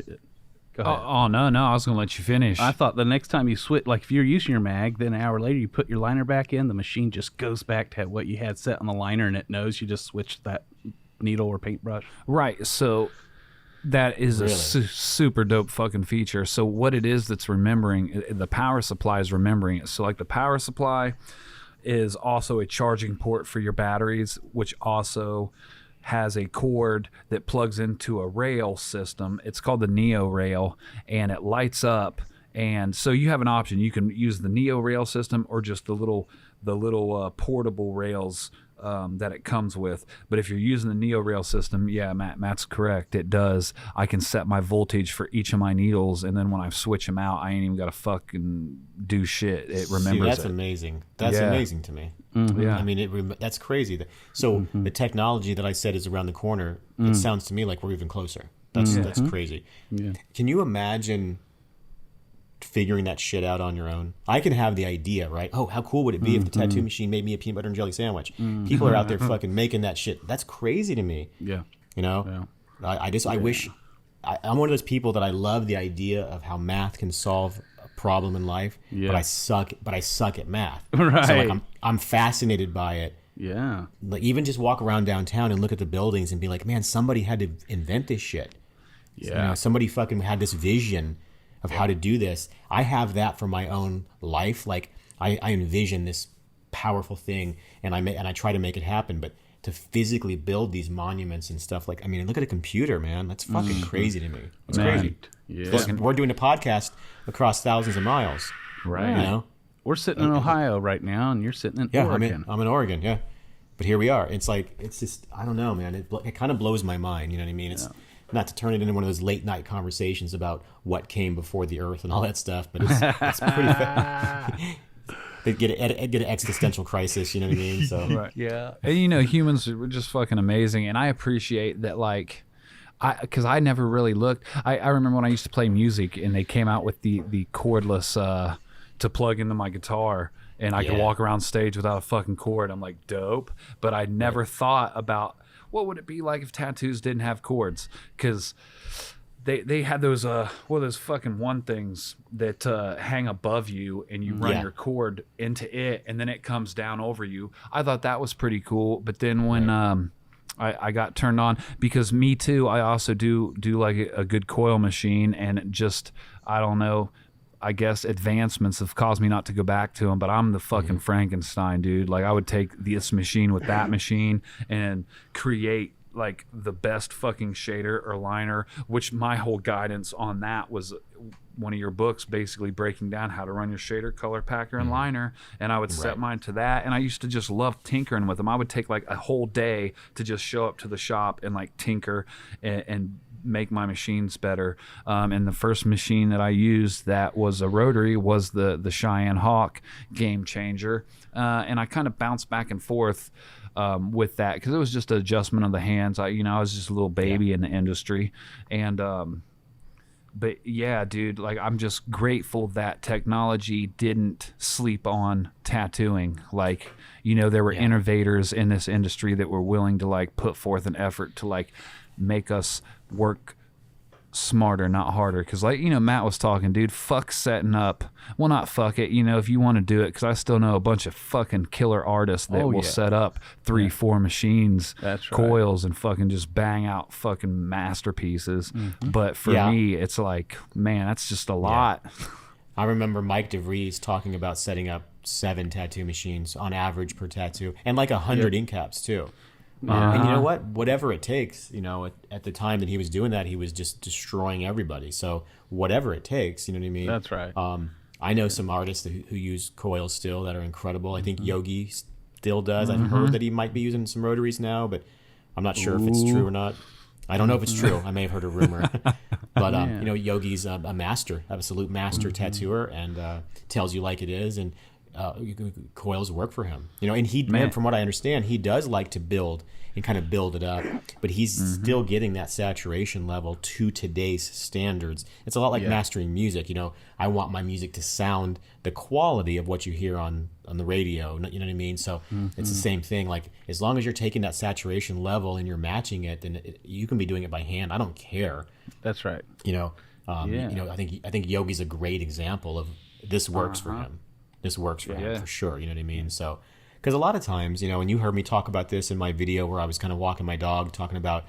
Go ahead. Oh, no, I was going to let you finish. I thought the next time you switch, like if you're using your mag, then an hour later you put your liner back in, the machine just goes back to what you had set on the liner, and it knows you just switched that needle or paintbrush. Right, so that is a super dope fucking feature. So what it is that's remembering, the power supply is remembering it. So like the power supply is also a charging port for your batteries, which also has a cord that plugs into a rail system. It's called the Neo rail, and it lights up. And so you have an option. You can use the Neo rail system or just the little portable rails that it comes with. But if you're using the Neo rail system, Matt's correct. It does. I can set my voltage for each of my needles, and then when I switch them out, I ain't even got to fucking do shit. It remembers. That's amazing. That's amazing to me. Mm-hmm. Yeah. I mean, that's crazy. So the technology that I said is around the corner. It sounds to me like we're even closer. That's crazy. Yeah. Can you imagine figuring that shit out on your own? I can have the idea, right? Oh, how cool would it be if the tattoo machine made me a peanut butter and jelly sandwich? People are out there fucking making that shit. That's crazy to me. Yeah. Yeah. I wish. I'm one of those people that I love the idea of how math can solve a problem in life, but I suck at math. Right. So like I'm fascinated by it. Yeah. Like even just walk around downtown and look at the buildings and be like, man, somebody had to invent this shit. Yeah. Somebody fucking had this vision of how to do this. I have that for my own life. Like I envision this powerful thing, and I try to make it happen. But to physically build these monuments and stuff, like, I mean, look at a computer, man. That's fucking crazy to me. It's crazy. Yeah. We're doing a podcast across thousands of miles. Right. We're sitting in Ohio right now, and you're sitting in Oregon. I'm in Oregon. Yeah. But here we are. It's like, it's just, I don't know, man. It kind of blows my mind. You know what I mean? It's not to turn it into one of those late night conversations about what came before the earth and all that stuff, but it's pretty they get an existential crisis, you know what I mean? So right. Yeah. And humans are just fucking amazing, and I appreciate that. Like, because I never really looked. I remember when I used to play music and they came out with the cordless to plug into my guitar, and I could walk around stage without a fucking cord. I'm like, dope. But I never thought about what would it be like if tattoos didn't have cords, because they had those those fucking one things that hang above you, and you run your cord into it, and then it comes down over you. I thought that was pretty cool. But then when I got turned on, because me too, I also do like a good coil machine, and it just, I don't know, I guess advancements have caused me not to go back to them, but I'm the fucking Frankenstein, dude. Like, I would take this machine with that machine and create like the best fucking shader or liner, which my whole guidance on that was one of your books basically breaking down how to run your shader, color packer, and liner. And I would set mine to that. And I used to just love tinkering with them. I would take like a whole day to just show up to the shop and like tinker and make my machines better. And the first machine that I used that was a rotary was the Cheyenne Hawk Game Changer. And I kind of bounced back and forth with that, because it was just an adjustment of the hands. I was just a little baby in the industry. And but yeah, dude, like, I'm just grateful that technology didn't sleep on tattooing. Like, there were innovators in this industry that were willing to like put forth an effort to like make us work smarter, not harder. Because like, Matt was talking, dude, fuck setting up. Well, not fuck it, if you want to do it, because I still know a bunch of fucking killer artists that will set up 3-4 machines, coils, and fucking just bang out fucking masterpieces. But for me, it's like, man, that's just a lot. I remember Mike DeVries talking about setting up 7 tattoo machines on average per tattoo, and like 100 ink caps too. And you know what? Whatever it takes, at the time that he was doing that, he was just destroying everybody. So whatever it takes, you know what I mean? That's right. I know some artists who use coils still that are incredible. I think Yogi still does. I've heard that he might be using some rotaries now, but I'm not sure if it's true or not. I don't know if it's true. I may have heard a rumor. But, Yogi's a master, absolute master tattooer, and tells you like it is. And coils work for him, and from what I understand, he does like to build and kind of build it up, but he's still getting that saturation level to today's standards. It's a lot like mastering music. I want my music to sound the quality of what you hear on the radio, you know what I mean? So it's the same thing. Like, as long as you're taking that saturation level and you're matching it, then you can be doing it by hand. I don't care. That's right. I think Yogi's a great example of this works for him. This works for him for sure. You know what I mean? So, because a lot of times, and you heard me talk about this in my video where I was kind of walking my dog, talking about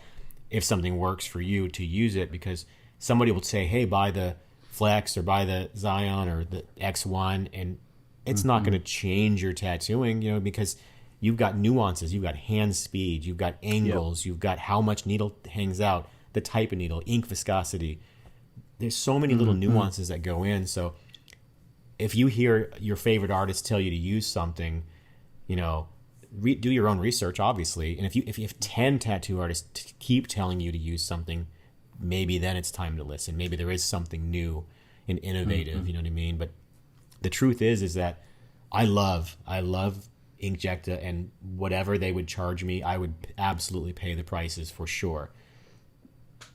if something works for you, to use it, because somebody will say, hey, buy the Flex or buy the Zion or the X1, and it's not going to change your tattooing, because you've got nuances, you've got hand speed, you've got angles, you've got how much needle hangs out, the type of needle, ink viscosity. There's so many little nuances that go in. So if you hear your favorite artist tell you to use something, do your own research, obviously. And if you have 10 tattoo artists keep telling you to use something, maybe then it's time to listen. Maybe there is something new and innovative, you know what I mean? But the truth is that I love Inkjecta, and whatever they would charge me, I would absolutely pay the prices for sure.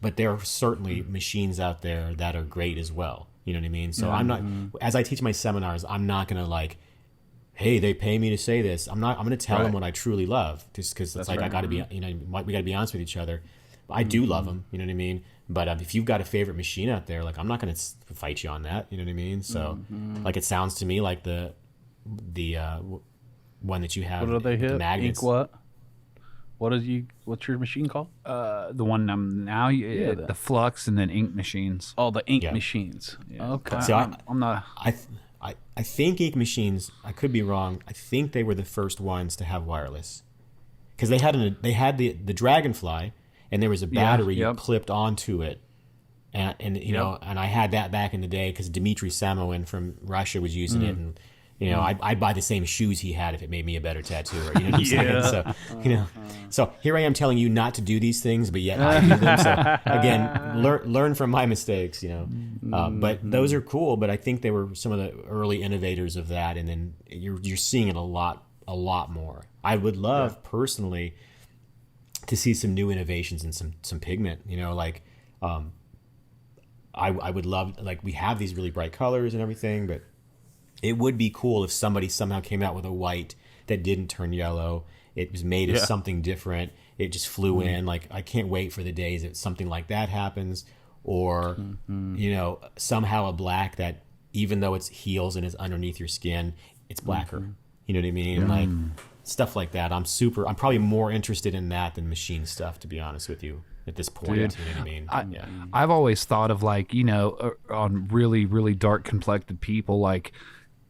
But there are certainly machines out there that are great as well. You know what I mean? So I'm not, as I teach my seminars, I'm not going to like, hey, they pay me to say this. I'm going to tell them what I truly love, just because it's like, I got to be, we got to be honest with each other. I do love them, you know what I mean? But if you've got a favorite machine out there, like, I'm not going to fight you on that, you know what I mean? So like, it sounds to me like the one that you have, what do they hit? The magnets. Ink what? What's your machine called? The one I'm now, the Flux and then ink machines. Oh, the ink machines. Yeah. Okay. So I'm not. I think ink machines, I could be wrong, I think they were the first ones to have wireless, because they had the Dragonfly, and there was a battery you clipped onto it, and I had that back in the day because Dmitry Samoin from Russia was using it, and I'd buy the same shoes he had if it made me a better tattooer. You know what I'm saying? So, so here I am telling you not to do these things, but yet I do them. So again, learn from my mistakes. But those are cool. But I think they were some of the early innovators of that, and then you're seeing it a lot more. I would love personally to see some new innovations and some pigment. You know, like I would love, like, we have these really bright colors and everything, but it would be cool if somebody somehow came out with a white that didn't turn yellow. It was made of something different. It just flew in. Like, I can't wait for the days that something like that happens. Or, you know, somehow a black that, even though it's heals and is underneath your skin, it's blacker. You know what I mean? Like, stuff like that. I'm probably more interested in that than machine stuff, to be honest with you, at this point. Dude, you know what I mean? I've always thought of, like, you know, on really, really dark complected people, like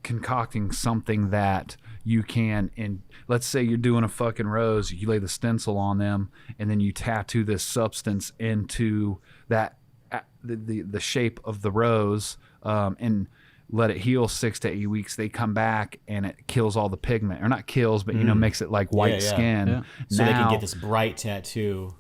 concocting something that you can, and let's say you're doing a fucking rose, you lay the stencil on them, and then you tattoo this substance into that the shape of the rose, and let it heal 6 to 8 weeks. They come back and it kills all the pigment, or not kills, but you know, makes it like white skin. Yeah. So now, they can get this bright tattoo.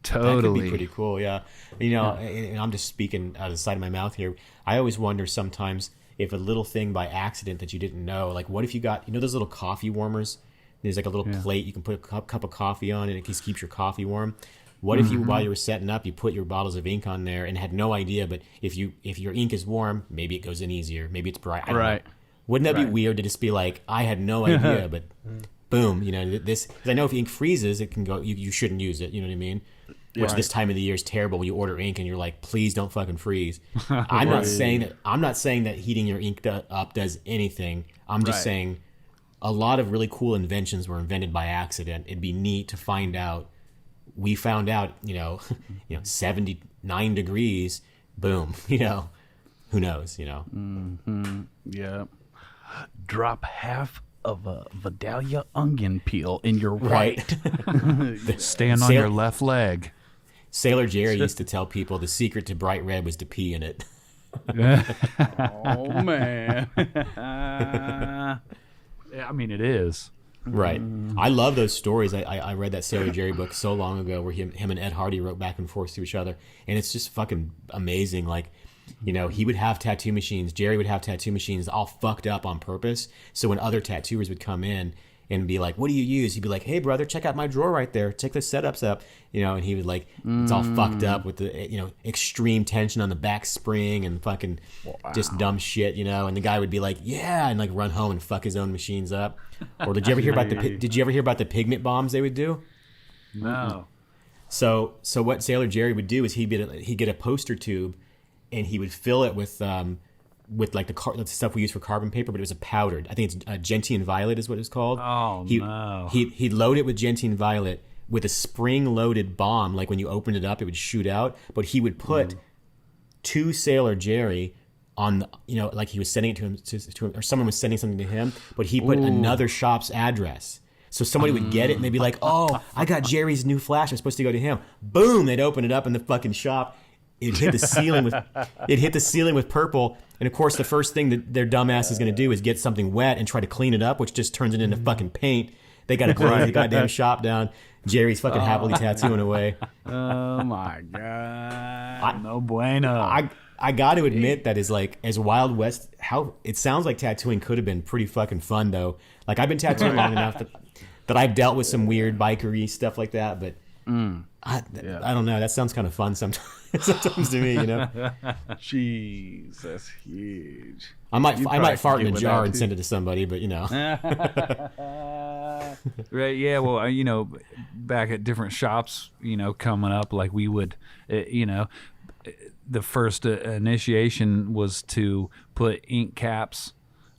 totally. That could be pretty cool, yeah. You know, and I'm just speaking out of the side of my mouth here. I always wonder sometimes if a little thing by accident that you didn't know, like what if you got, you know, those little coffee warmers? There's like a little plate you can put a cup of coffee on, and it just keeps your coffee warm. What if you, while you were setting up, you put your bottles of ink on there and had no idea, but if your ink is warm, maybe it goes in easier, maybe it's bright. I don't know. Wouldn't that be weird to just be like, I had no idea, but boom, you know, this, because I know if ink freezes, it can go, you shouldn't use it, you know what I mean? Which this time of the year is terrible when you order ink and you're like, please don't fucking freeze. I'm not saying that heating your ink up does anything. I'm just saying a lot of really cool inventions were invented by accident. It'd be neat to find out. We found out, you know, 79 degrees, boom, you know, who knows, you know. Yeah. Drop half of a Vidalia onion peel in your right. Stand on your left leg. Sailor Jerry used to tell people the secret to bright red was to pee in it. Oh, man. I mean, it is. Right. I love those stories. I read that Sailor Jerry book so long ago where him and Ed Hardy wrote back and forth to each other. And it's just fucking amazing. Like, you know, he would have tattoo machines. Jerry would have tattoo machines all fucked up on purpose. So when other tattooers would come in and be like, what do you use? He'd be like, hey, brother, check out my drawer right there. Check the setups up. You know, and he would like, it's all fucked up with the, you know, extreme tension on the back spring and fucking just dumb shit, you know. And the guy would be like, yeah, and like run home and fuck his own machines up. Or did you ever hear about the pigment bombs they would do? No. So what Sailor Jerry would do is he'd get a poster tube and he would fill it with like the stuff we use for carbon paper, but it was a powdered. I think it's gentian violet is what it's called. Oh, no. He'd load it with gentian violet with a spring-loaded bomb. Like when you opened it up, it would shoot out. But he would put to Sailor Jerry on the, you know, like he was sending it to him, or someone was sending something to him, but he put another shop's address. So somebody would get it and they'd be like, oh, I got Jerry's new flash. I'm supposed to go to him. Boom, they'd open it up in the fucking shop. It hit the ceiling with purple. And of course, the first thing that their dumbass is going to do is get something wet and try to clean it up, which just turns it into fucking paint. They got to close the goddamn shop down. Jerry's fucking happily tattooing away. Oh my God. No bueno. I got to admit that is like, as Wild West, how it sounds like tattooing could have been pretty fucking fun though. Like I've been tattooing long enough that I've dealt with some weird bikery stuff like that, but I don't know. That sounds kind of fun sometimes to me, you know. Jeez, that's huge. I might fart in a jar and send it to somebody, but you know. Right, yeah, well, you know, back at different shops, you know, coming up, like we would, you know, the first initiation was to put ink caps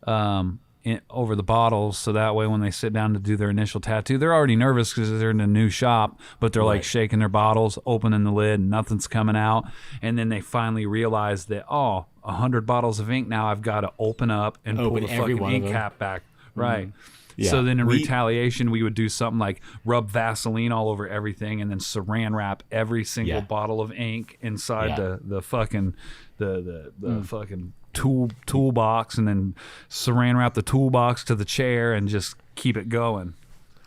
over the bottles, so that way when they sit down to do their initial tattoo, they're already nervous because they're in a new shop, but they're like shaking their bottles, opening the lid, and nothing's coming out. And then they finally realize that, 100 bottles of ink now I've got to open up and pull the fucking ink cap back. Right. Yeah. So then in retaliation, we would do something like rub Vaseline all over everything and then saran wrap every single bottle of ink inside the fucking fucking toolbox, and then saran wrap the toolbox to the chair and just keep it going.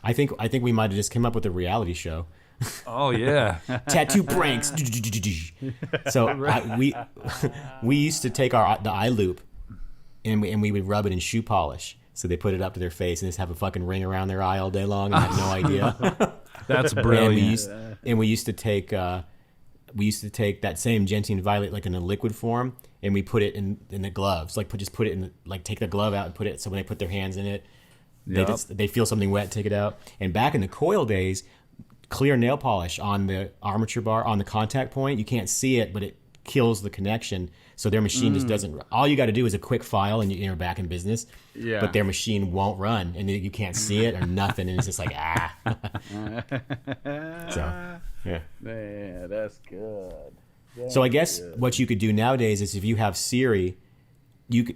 I think we might have just come up with a reality show. Oh yeah. Tattoo pranks. So we used to take the eye loop and we would rub it in shoe polish. So they put it up to their face and just have a fucking ring around their eye all day long and have no idea. That's brilliant. And we used to take that same gentian violet like in a liquid form, and we put it in the gloves. Like just put it in take the glove out and put it so when they put their hands in it, they feel something wet, take it out. And back in the coil days, clear nail polish on the armature bar on the contact point, you can't see it, but it kills the connection. So their machine just doesn't. All you got to do is a quick file, and you're back in business. Yeah. But their machine won't run, and you can't see it or nothing, and it's just like So yeah. Man, that's good. So I guess what you could do nowadays is if you have Siri,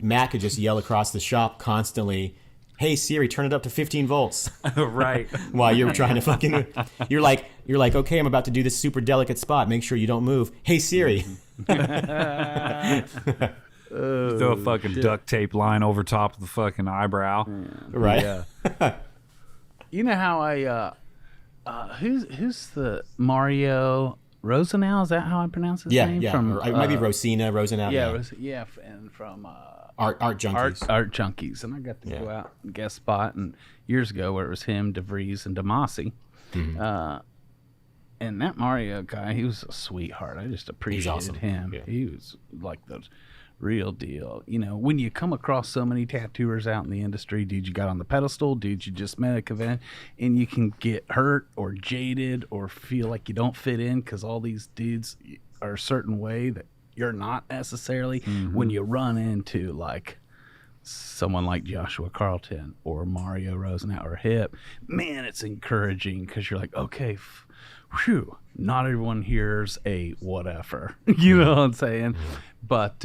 Matt could just yell across the shop constantly, "Hey Siri, turn it up to 15 volts." Right. While you're trying to fucking, you're like, okay, I'm about to do this super delicate spot. Make sure you don't move. Hey Siri. Throw a fucking duct tape line over top of the fucking eyebrow. Right. Yeah. You know how who's the Mario Rosenau? Is that how I pronounce his name? Yeah. From, It might be Rosina, Rosenau. And from Art Junkies. Art Junkies, and I got to go out and guest spot and years ago where it was him, DeVries, and Damasi. Mm-hmm. And that Mario guy, he was a sweetheart. I just appreciated him. Yeah. He was like the real deal. You know, when you come across so many tattooers out in the industry, dude, you got on the pedestal, dude, you just met a convention, and you can get hurt or jaded or feel like you don't fit in because all these dudes are a certain way that you're not necessarily. Mm-hmm. When you run into like someone like Joshua Carlton or Mario Rosenau or Hip, man, it's encouraging because you're like, okay, whew, not everyone here's a whatever. You know what I'm saying? But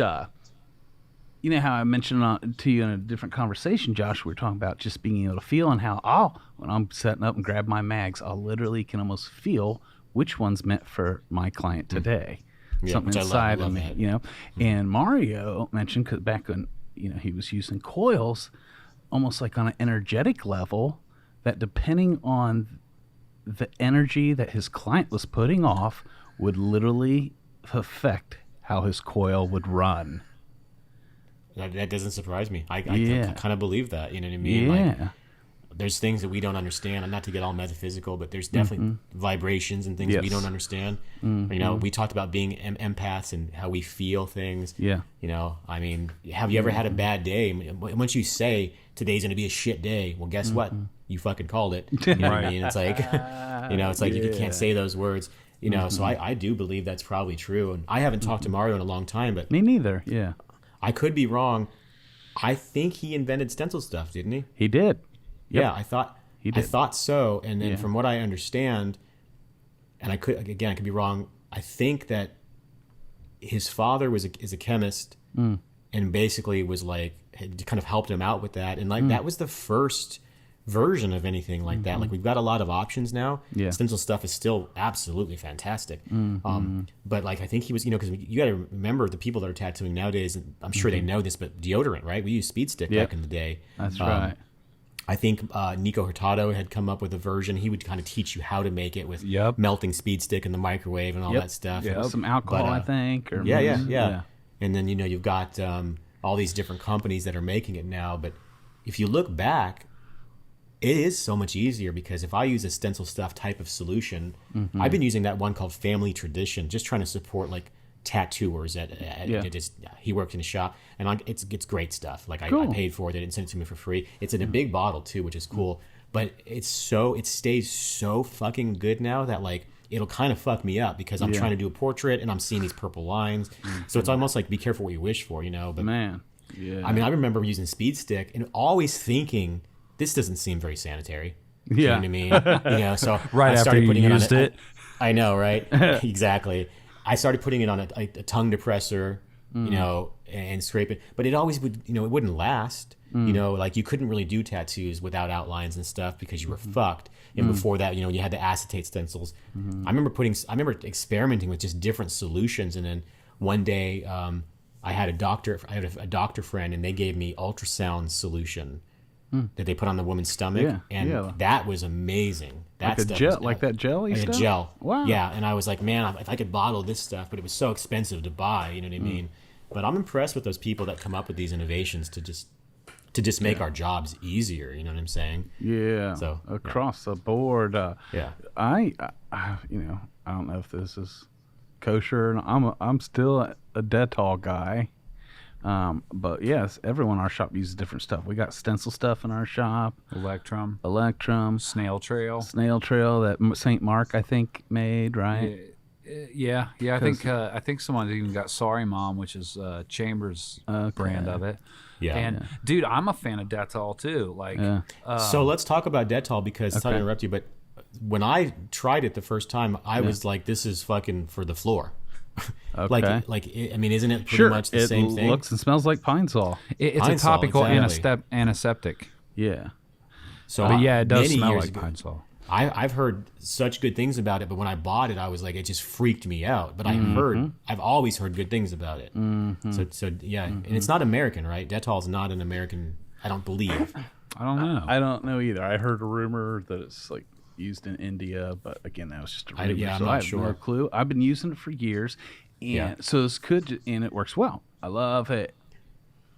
you know how I mentioned to you in a different conversation, Josh, we were talking about just being able to feel, and how when I'm setting up and grab my mags, I literally can almost feel which one's meant for my client today. Yeah, something inside of me, that. You know. And Mario mentioned, cause back when he was using coils, almost like on an energetic level, that depending on the energy that his client was putting off would literally affect how his coil would run. That doesn't surprise me. I kind of believe that. You know what I mean? Yeah. Like, there's things that we don't understand. I'm not to get all metaphysical, but there's definitely vibrations and things that we don't understand. Mm-hmm. You know, we talked about being empaths and how we feel things. Yeah. You know, I mean, have you ever had a bad day? Once you say today's going to be a shit day, well, guess what? You fucking called it. You know what I mean? It's like, it's like you can't say those words. You know, so I do believe that's probably true. And I haven't talked to Mario in a long time, but me neither. Yeah. I could be wrong. I think he invented stencil stuff, didn't he? He did. Yep. Yeah, I thought so. And then from what I understand, and I could be wrong, I think that his father is a chemist and basically was like, had kind of helped him out with that. And like that was the first version of anything like that. Like we've got a lot of options now. Yeah. Stencil stuff is still absolutely fantastic. But like I think he was, because you got to remember the people that are tattooing nowadays, and I'm sure they know this, but deodorant, right? We used Speed Stick back in the day. That's right. I think Nico Hurtado had come up with a version. He would kind of teach you how to make it with melting Speed Stick in the microwave and all that stuff. Yeah, some alcohol, I think. Or yeah. And then, you've got all these different companies that are making it now. But if you look back, it is so much easier because if I use a stencil stuff type of solution, I've been using that one called Family Tradition, just trying to support like tattooers he worked in a shop, and it's great stuff. Like I paid for it, they didn't send it to me for free. It's in a big bottle too, which is cool. But it stays so fucking good now that like it'll kind of fuck me up because I'm trying to do a portrait and I'm seeing these purple lines. So it's almost like be careful what you wish for, But man, I mean, I remember using Speed Stick and always thinking this doesn't seem very sanitary. You know what I mean? So right I after you used it. I know, right? Exactly. I started putting it on a tongue depressor, and scrape it, but it always would, it wouldn't last. Like you couldn't really do tattoos without outlines and stuff because you were fucked. And before that, you had the acetate stencils. I remember experimenting with just different solutions. And then one day, I had a doctor friend, and they gave me ultrasound solution that they put on the woman's stomach, that was amazing. That like stuff a gel, like that jelly like stuff? A gel. Wow. Yeah, and I was like, man, if I could bottle this stuff, but it was so expensive to buy, you know what I mean? But I'm impressed with those people that come up with these innovations to to just make our jobs easier. You know what I'm saying? Yeah. So, across the board. Yeah. I I don't know if this is kosher. I'm still a Dettol guy. But yes, everyone in our shop uses different stuff. We got stencil stuff in our shop. Electrum, Snail Trail that St. Mark, I think, made, right? Yeah. I think someone even got Sorry Mom, which is Chambers' brand of it. Yeah. And dude, I'm a fan of Dettol too. Like, So let's talk about Dettol because sorry to interrupt you, but when I tried it the first time, I was like, "This is fucking for the floor." Okay. I mean, isn't it pretty much the same thing? It looks and smells like Pine Sol. it's Pine a Sol, topical exactly. antiseptic. Yeah. So, But yeah, it does many smell years like ago- Pine Sol. I've heard such good things about it, but when I bought it, I was like, it just freaked me out. But I've always heard good things about it. So yeah, and it's not American, right? Dettol's not an American, I don't believe. I don't know. I don't know either. I heard a rumor that it's like used in India, but again, that was just a rumor. I'm so not I have sure. no clue. I've been using it for years, and so it's good, and it works well. I love it,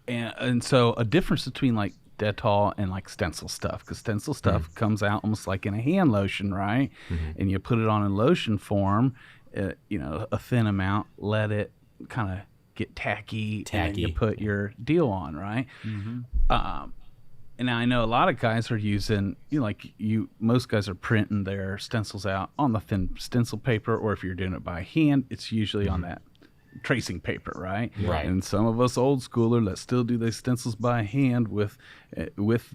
and so a difference between like Dettol and like stencil stuff, because stencil stuff comes out almost like in a hand lotion, right? And you put it on in lotion form, a thin amount, let it kind of get tacky, and then you put your deal on, right? And I know a lot of guys are using, most guys are printing their stencils out on the thin stencil paper, or if you're doing it by hand, it's usually on that tracing paper, right? Right. And some of us old schooler that still do these stencils by hand with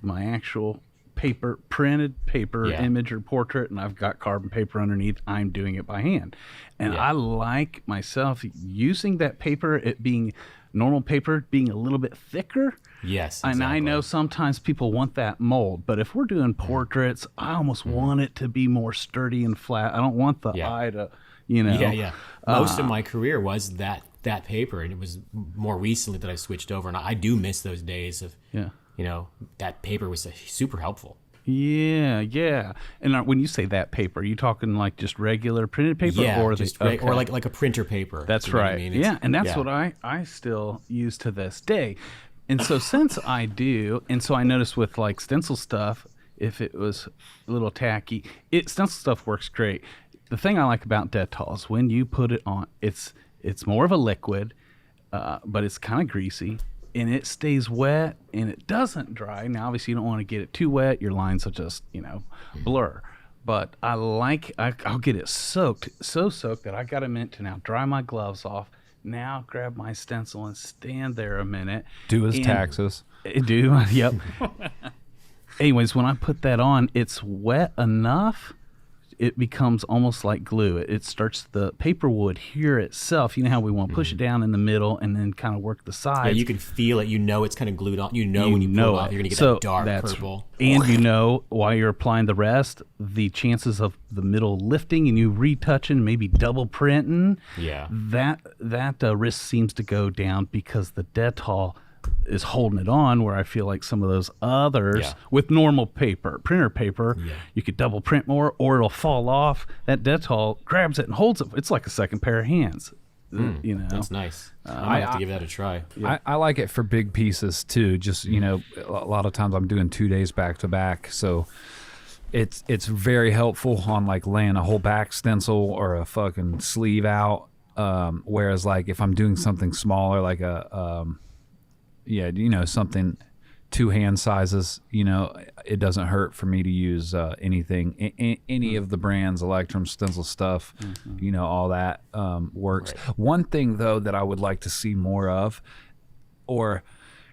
my actual paper, printed paper image or portrait, and I've got carbon paper underneath. I'm doing it by hand, and I like myself using that paper. It being normal paper, being a little bit thicker. Yes, And I exactly. know sometimes people want that mold, but if we're doing portraits, I almost want it to be more sturdy and flat. I don't want the eye to, Yeah. Most of my career was that paper, and it was more recently that I switched over, and I do miss those days of, that paper was super helpful. Yeah. And when you say that paper, are you talking like just regular printed paper, or or like a printer paper? That's You know what right. I mean? Yeah, and that's what I still use to this day. And so since I do, and so I noticed with like stencil stuff, if it was a little tacky, stencil stuff works great. The thing I like about Dettol is when you put it on, it's more of a liquid, but it's kind of greasy, and it stays wet and it doesn't dry. Now, obviously, you don't want to get it too wet. Your lines will just, blur. But I'll get it soaked, so soaked that I got a minute to now dry my gloves off. Now grab my stencil and stand there a minute. Do his taxes. Do, yep. Anyways, when I put that on, it's wet enough, it becomes almost like glue. It starts, the paper would hear itself. You know how we want to push it down in the middle and then kind of work the sides. Yeah, you can feel it. It's kind of glued on. When you pull it off, you're going to get that dark purple. And while you're applying the rest, the chances of the middle lifting and you retouching, maybe double printing, that risk seems to go down because the Dettol is holding it on, where I feel like some of those others with normal paper, printer paper, you could double print more or it'll fall off. That Dettol grabs it and holds it. It's like a second pair of hands. That's nice. I might have to give that a try. I like it for big pieces too. Just, a lot of times I'm doing 2 days back to back. So it's very helpful on like laying a whole back stencil or a fucking sleeve out. Whereas like if I'm doing something smaller, like something 2 hand sizes, it doesn't hurt for me to use anything, any of the brands, Electrum, stencil stuff, all that works. Right. One thing, though, that I would like to see more of, or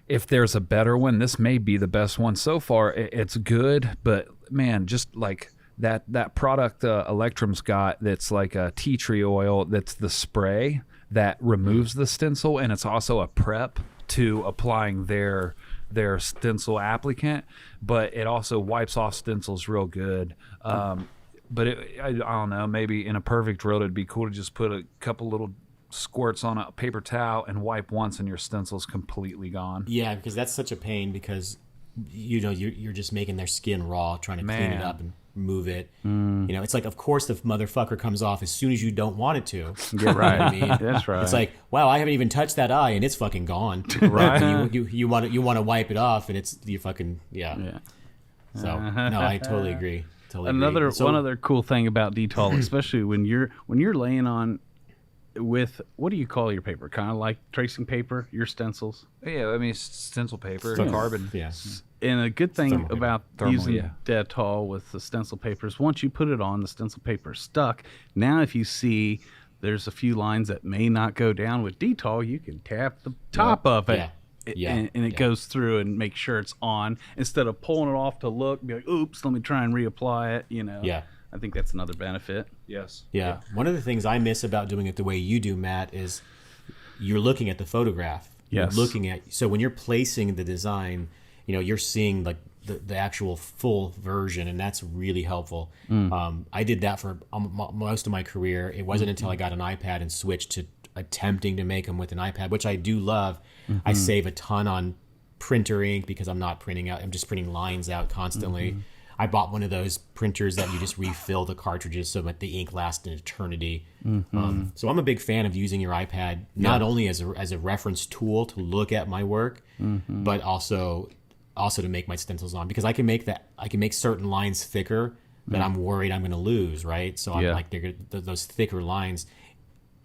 if there's a better one, this may be the best one so far. It's good, but, man, just like that product Electrum's got that's like a tea tree oil, that's the spray that removes the stencil, and it's also a prep to applying their stencil applicant, but it also wipes off stencils real good. But I don't know, maybe in a perfect world it'd be cool to just put a couple little squirts on a paper towel and wipe once and your stencil's completely gone. Yeah, because that's such a pain, because you're just making their skin raw, trying to clean it up. And move it. It's like, of course the motherfucker comes off as soon as you don't want it to. Yeah, right. You know what I mean? That's right. It's like, wow, I haven't even touched that eye and it's fucking gone. Right. And you want to wipe it off and it's you fucking Yeah. So no, I totally agree. One other cool thing about detailing, especially when you're laying on with, what do you call your paper? Kind of like tracing paper, your stencils? Yeah, I mean, stencil paper, carbon. Yeah. And a good thing about using yeah. Dettol with the stencil paper is once you put it on, the stencil paper is stuck. Now if you see there's a few lines that may not go down with Dettol, you can tap the top of it. Yeah. And it goes through and make sure it's on instead of pulling it off to look, be like, oops, let me try and reapply it, Yeah. I think that's another benefit. Yes. Yeah. One of the things I miss about doing it the way you do, Matt, is you're looking at the photograph. Yes. So when you're placing the design, you're seeing like the actual full version, and that's really helpful. I did that for most of my career. It wasn't until I got an iPad and switched to attempting to make them with an iPad, which I do love. I save a ton on printer ink because I'm not printing out. I'm just printing lines out constantly. I bought one of those printers that you just refill the cartridges so that the ink lasts an eternity. So I'm a big fan of using your iPad not only as a reference tool to look at my work, but also to make my stencils on, because I can make certain lines thicker that I'm worried I'm going to lose, right? So I'm like, those thicker lines.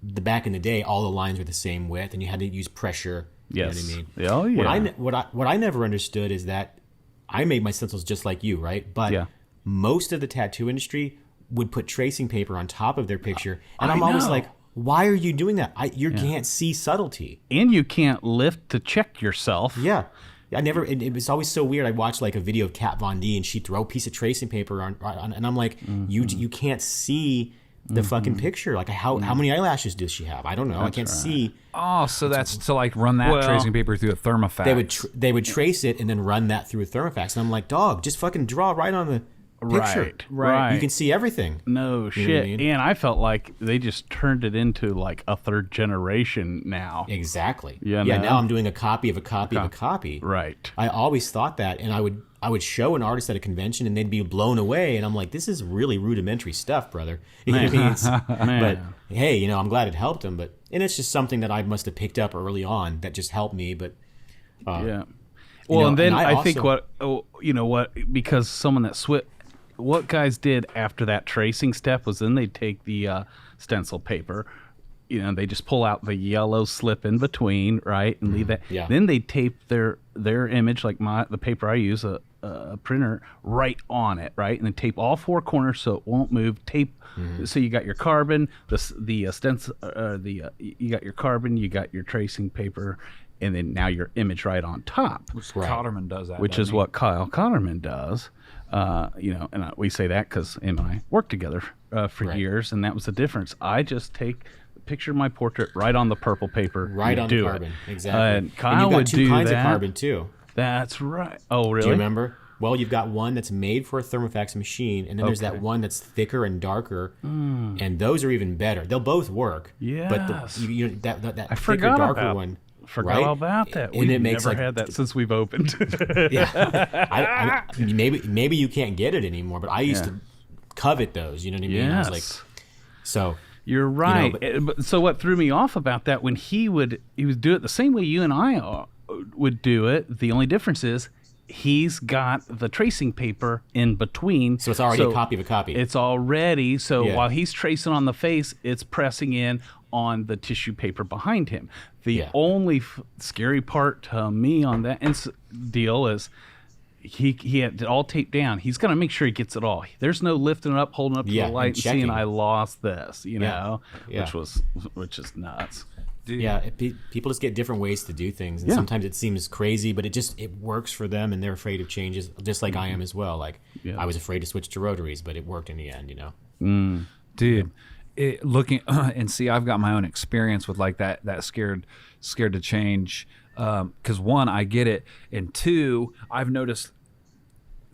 Back in the day, all the lines were the same width, and you had to use pressure. Yes. You know what I mean? Oh yeah. What I never understood is that I made my stencils just like you, right? But most of the tattoo industry would put tracing paper on top of their picture, and I'm always like, why are you doing that? You can't see subtlety, and you can't lift to check yourself. Yeah. It was always so weird. I watched like a video of Kat Von D, and she'd throw a piece of tracing paper on and I'm like, you can't see the fucking picture. Like how many eyelashes does she have? I don't know. I can't see. Oh, so that's to like run that tracing paper through a thermofax. They would trace it and then run that through a thermofax, and I'm like, dog, just fucking draw right on the picture. Right. You can see everything. No shit. what I mean? And I felt like they just turned it into like a third generation now. Exactly. Yeah. Now I'm doing a copy of a copy of a copy. Right. I always thought that, and I would show an artist at a convention, and they'd be blown away, and I'm like, this is really rudimentary stuff, brother. You know what I mean? But hey, I'm glad it helped them. And it's just something that I must have picked up early on that just helped me. But yeah. Well, and then I think because someone that what guys did after that tracing step was then they'd take the stencil paper, they just pull out the yellow slip in between, right, and leave that. Yeah. Then they tape their image, like the paper I use, a printer, right on it, right, and then tape all four corners so it won't move. Tape, so you got your carbon, the stencil, you got your carbon, you got your tracing paper, and then now your image right on top. Which Cotterman does that. Which is what Kyle Cotterman does. And we say that because him and I worked together for years, and that was the difference. I just take a picture of my portrait right on the purple paper, right on the carbon, exactly. And Kyle you've got would two do kinds that. of carbon too. That's right. Oh, really? Do you remember? Well, you've got one that's made for a thermofax machine, and then there's that one that's thicker and darker, and those are even better. They'll both work. Yes. But that I thicker, forgot darker about one. Forgot all about that. And We've it makes never had that since we've opened. Yeah. Maybe you can't get it anymore, but I used to covet those. You know what I mean? Yes. I was like, so. You're right. So what threw me off about that, when he would do it the same way you and I would do it. The only difference is he's got the tracing paper in between. So it's already a copy of a copy. It's already. So while he's tracing on the face, it's pressing in on the tissue paper behind him. The only scary part to me on that deal is he had it all taped down. He's got to make sure he gets it all. There's no lifting it up, holding up to the light and seeing I lost this, which is nuts. Dude. Yeah, people just get different ways to do things, and sometimes it seems crazy, but it works for them, and they're afraid of changes, just like I am as well. Like I was afraid to switch to rotaries, but it worked in the end, Dude. Looking and see, I've got my own experience with like that scared to change, because one, I get it, and two, I've noticed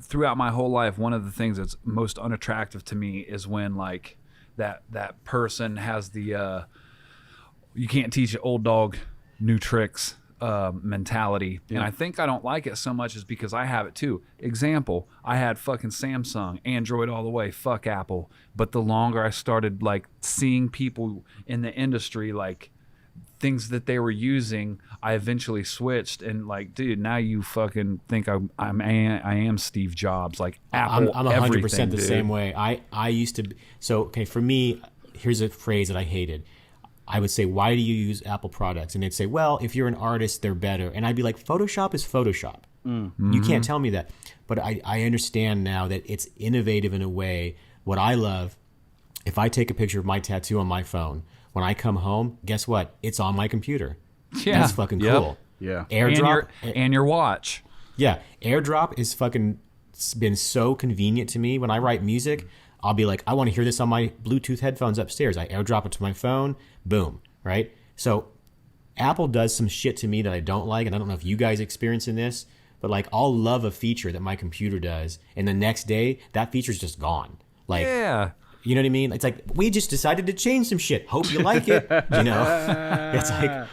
throughout my whole life, one of the things that's most unattractive to me is when like that person has the you can't teach an old dog new tricks mentality. And I think I don't like it so much is because I have it too. Example, I had fucking Samsung, Android all the way, fuck Apple. But the longer I started like seeing people in the industry, like things that they were using, I eventually switched. And like, dude, now you fucking think I am Steve Jobs. Like Apple, I'm 100% the same way. I used to be, so okay, for me, here's a phrase that I hated. I would say, why do you use Apple products? And they'd say, well, if you're an artist, they're better. And I'd be like, Photoshop is Photoshop. You can't tell me that. But I understand now that it's innovative in a way. What I love, if I take a picture of my tattoo on my phone, when I come home, guess what? It's on my computer. Yeah. That's fucking cool. Yeah. AirDrop. And your watch. Yeah. AirDrop is fucking been so convenient to me. When I write music, I'll be like, I want to hear this on my Bluetooth headphones upstairs. I AirDrop it to my phone. Boom. Right? So Apple does some shit to me that I don't like. And I don't know if you guys experiencing this, but like I'll love a feature that my computer does. And the next day, that feature's just gone. Like, yeah. You know what I mean? It's like, we just decided to change some shit. Hope you like it. You know? It's like,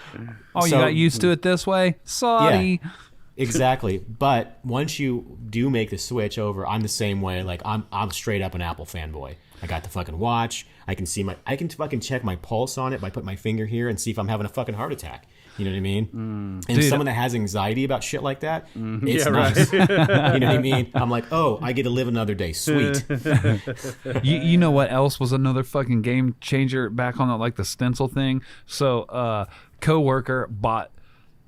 oh, you got used to it this way? Sorry. Yeah, exactly. But once you do make the switch over, I'm the same way. Like, I'm straight up an Apple fanboy. I got the fucking watch. I can fucking check my pulse on it by putting my finger here and see if I'm having a fucking heart attack. You know what I mean? And Dude, someone that has anxiety about shit like that, it's nice. You know what I mean? I'm like, oh, I get to live another day. Sweet. You know what else was another fucking game changer back on the stencil thing? So coworker bought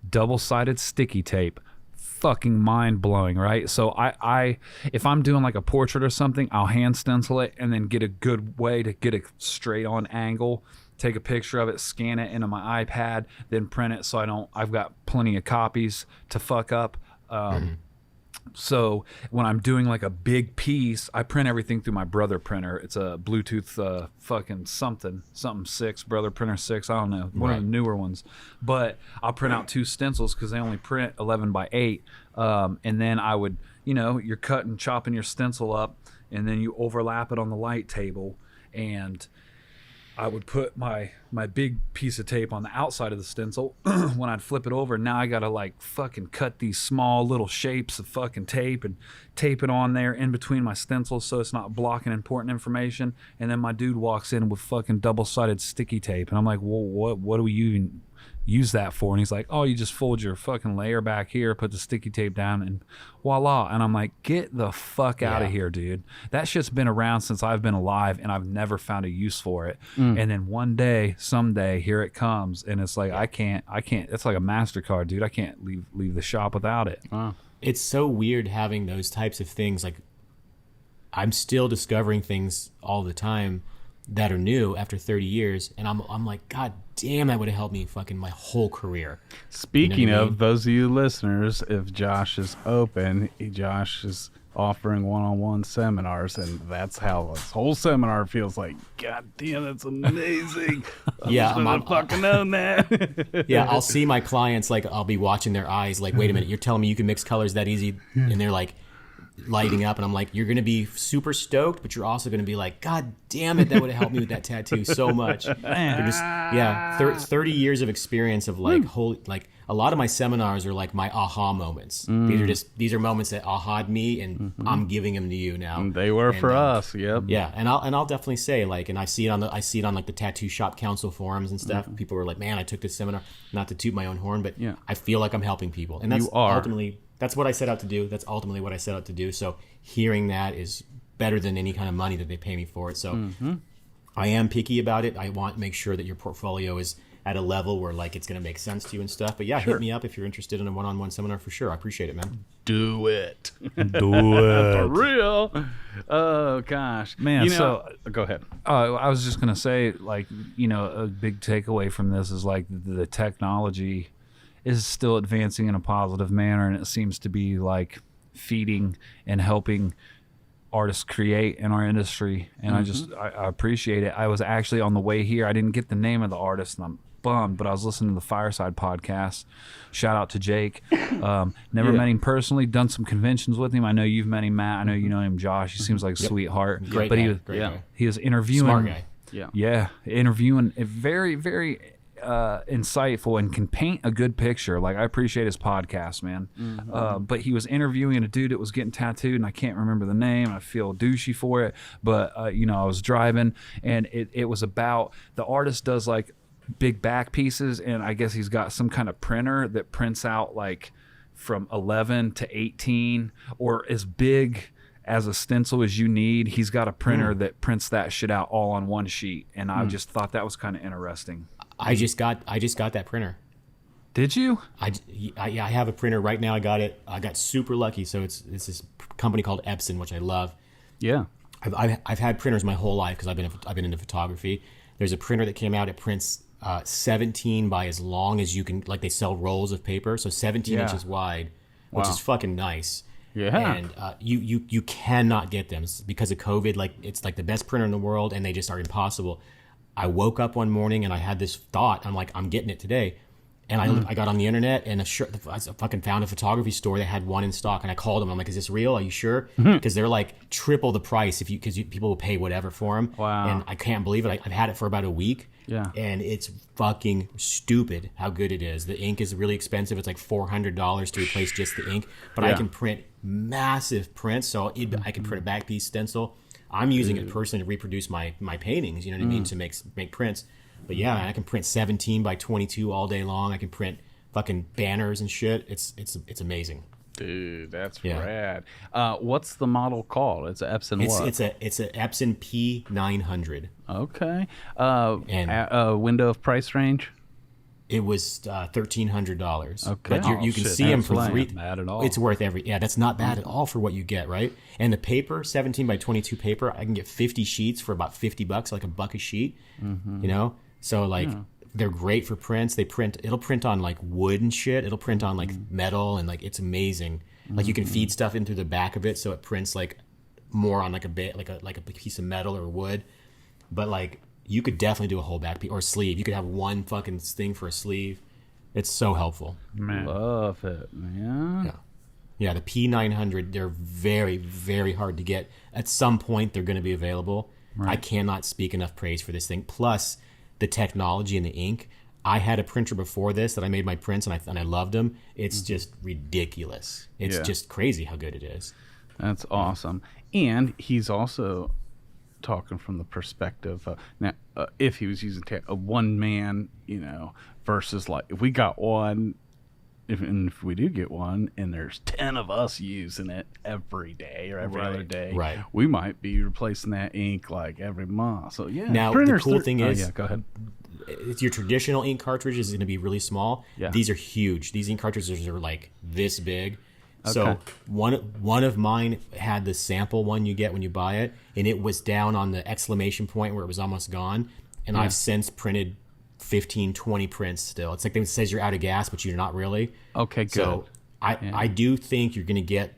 double-sided sticky tape. Fucking mind-blowing, right? So I if I'm doing like a portrait or something, I'll hand stencil it and then get a good way to get a straight on angle, take a picture of it, scan it into my iPad, then print it so I've got plenty of copies to fuck up. So when I'm doing like a big piece, I print everything through my Brother printer. It's a Bluetooth fucking something 6, Brother Printer 6, I don't know, one of the newer ones. But I'll print out 2 stencils because they only print 11 by 8. And then I would, you're cutting, chopping your stencil up, and then you overlap it on the light table, and I would put my big piece of tape on the outside of the stencil. When I'd flip it over, now I gotta like fucking cut these small little shapes of fucking tape and tape it on there in between my stencils so it's not blocking important information. And then my dude walks in with fucking double-sided sticky tape, and I'm like, well, what do we even use that for? And he's like, oh, you just fold your fucking layer back here, put the sticky tape down, and voila. And I'm like, get the fuck out of here, dude. That shit's been around since I've been alive, and I've never found a use for it. And then one day, someday, here it comes, and it's like, I can't, it's like a MasterCard, dude. I can't leave the shop without it. It's so weird having those types of things. Like, I'm still discovering things all the time that are new after 30 years, and I'm like, God damn, that would have helped me fucking my whole career. Speaking of, those of you listeners, if Josh is open, Josh is offering one-on-one seminars, and that's how this whole seminar feels like. God damn, that's amazing. I'm fucking known that. Yeah, I'll see my clients, like, I'll be watching their eyes, like, wait a minute, you're telling me you can mix colors that easy? And they're like lighting up, and I'm like, you're gonna be super stoked, but you're also gonna be like, God damn it, that would have helped me with that tattoo so much. 30 years of experience of like a lot of my seminars are like my aha moments. These are moments that aha'd me, and I'm giving them to you now. And they were for us. Yep. Yeah, and I'll definitely say, like, and I see it on like the Tattoo Shop Council forums and stuff. People were like, man, I took this seminar, not to toot my own horn, but I feel like I'm helping people, and that's ultimately. That's what I set out to do. That's ultimately what I set out to do. So hearing that is better than any kind of money that they pay me for it. So I am picky about it. I want to make sure that your portfolio is at a level where like it's going to make sense to you and stuff. But hit me up if you're interested in a one-on-one seminar for sure. I appreciate it, man. Do it. Do it. For real. Oh, gosh. Man, go ahead. I was just going to say, like, a big takeaway from this is like the technology is still advancing in a positive manner, and it seems to be like feeding and helping artists create in our industry. And I appreciate it. I was actually on the way here, I didn't get the name of the artist, and I'm bummed, but I was listening to the Fireside podcast. Shout out to Jake. Never met him personally, done some conventions with him. I know you've met him, Matt. I know you know him, Josh. He seems like a sweetheart. Great guy. He was interviewing. Smart guy. Yeah, interviewing a very, very insightful and can paint a good picture. Like, I appreciate his podcast, man. But he was interviewing a dude that was getting tattooed, and I can't remember the name. I feel douchey for it, but I was driving, and it was about the artist does like big back pieces, and I guess he's got some kind of printer that prints out like from 11 to 18 or as big as a stencil as you need. He's got a printer that prints that shit out all on one sheet, and I just thought that was kind of interesting. I just got that printer. Did you? I have a printer right now. I got super lucky. So it's this company called Epson, which I love. Yeah. I've had printers my whole life because I've been into photography. There's a printer that came out. It prints 17 by as long as you can. Like, they sell rolls of paper, so 17 inches wide, which is fucking nice. Yeah. And you cannot get them because of COVID. Like, it's like the best printer in the world, and they just are impossible. I woke up one morning and I had this thought. I'm like, I'm getting it today. And I got on the internet, and I fucking found a photography store that had one in stock, and I called them. I'm like, "Is this real? Are you sure?" Because they're like triple the price because people will pay whatever for them. Wow! And I can't believe it. I've had it for about a week. Yeah. And it's fucking stupid how good it is. The ink is really expensive. It's like $400 to replace just the ink, but I can print massive prints. So I can print a back piece stencil. I'm using it personally to reproduce my paintings. You know what I mean? To make prints. But yeah, I can print 17 by 22 all day long. I can print fucking banners and shit. It's amazing. Dude, that's rad. What's the model called? It's an Epson what? It's a Epson P900. Okay. And window of price range? It was $1,300. Okay. But you can see them for $3. Not bad at all. It's worth that's not bad at all for what you get, right? And the paper, 17 by 22 paper, I can get 50 sheets for about $50, like $1 a sheet. You know? So like they're great for prints. It'll print on like wood and shit. It'll print on like metal, and like it's amazing. Like you can feed stuff in through the back of it, so it prints like more on like a piece of metal or wood. But like you could definitely do a whole back piece or sleeve. You could have one fucking thing for a sleeve. It's so helpful. Man. Love it, man. Yeah, the P900, they're very, very hard to get. At some point, they're going to be available. Right. I cannot speak enough praise for this thing. Plus, the technology and the ink. I had a printer before this that I made my prints, and I loved them. It's just ridiculous. It's just crazy how good it is. That's awesome. And he's also talking from the perspective of, now, if he was using a one man, versus like if we got one, if we do get one, and there's 10 of us using it every day or every other day, we might be replacing that ink like every month. So yeah. Now the cool thing is, go ahead. It's your traditional ink cartridge is going to be really small. Yeah. These are huge. These ink cartridges are like this big. Okay. So one of mine had the sample one you get when you buy it, and it was down on the exclamation point where it was almost gone. And I've since printed 15, 20 prints still. It's like it says you're out of gas, but you're not really. Okay, good. So I do think you're going to get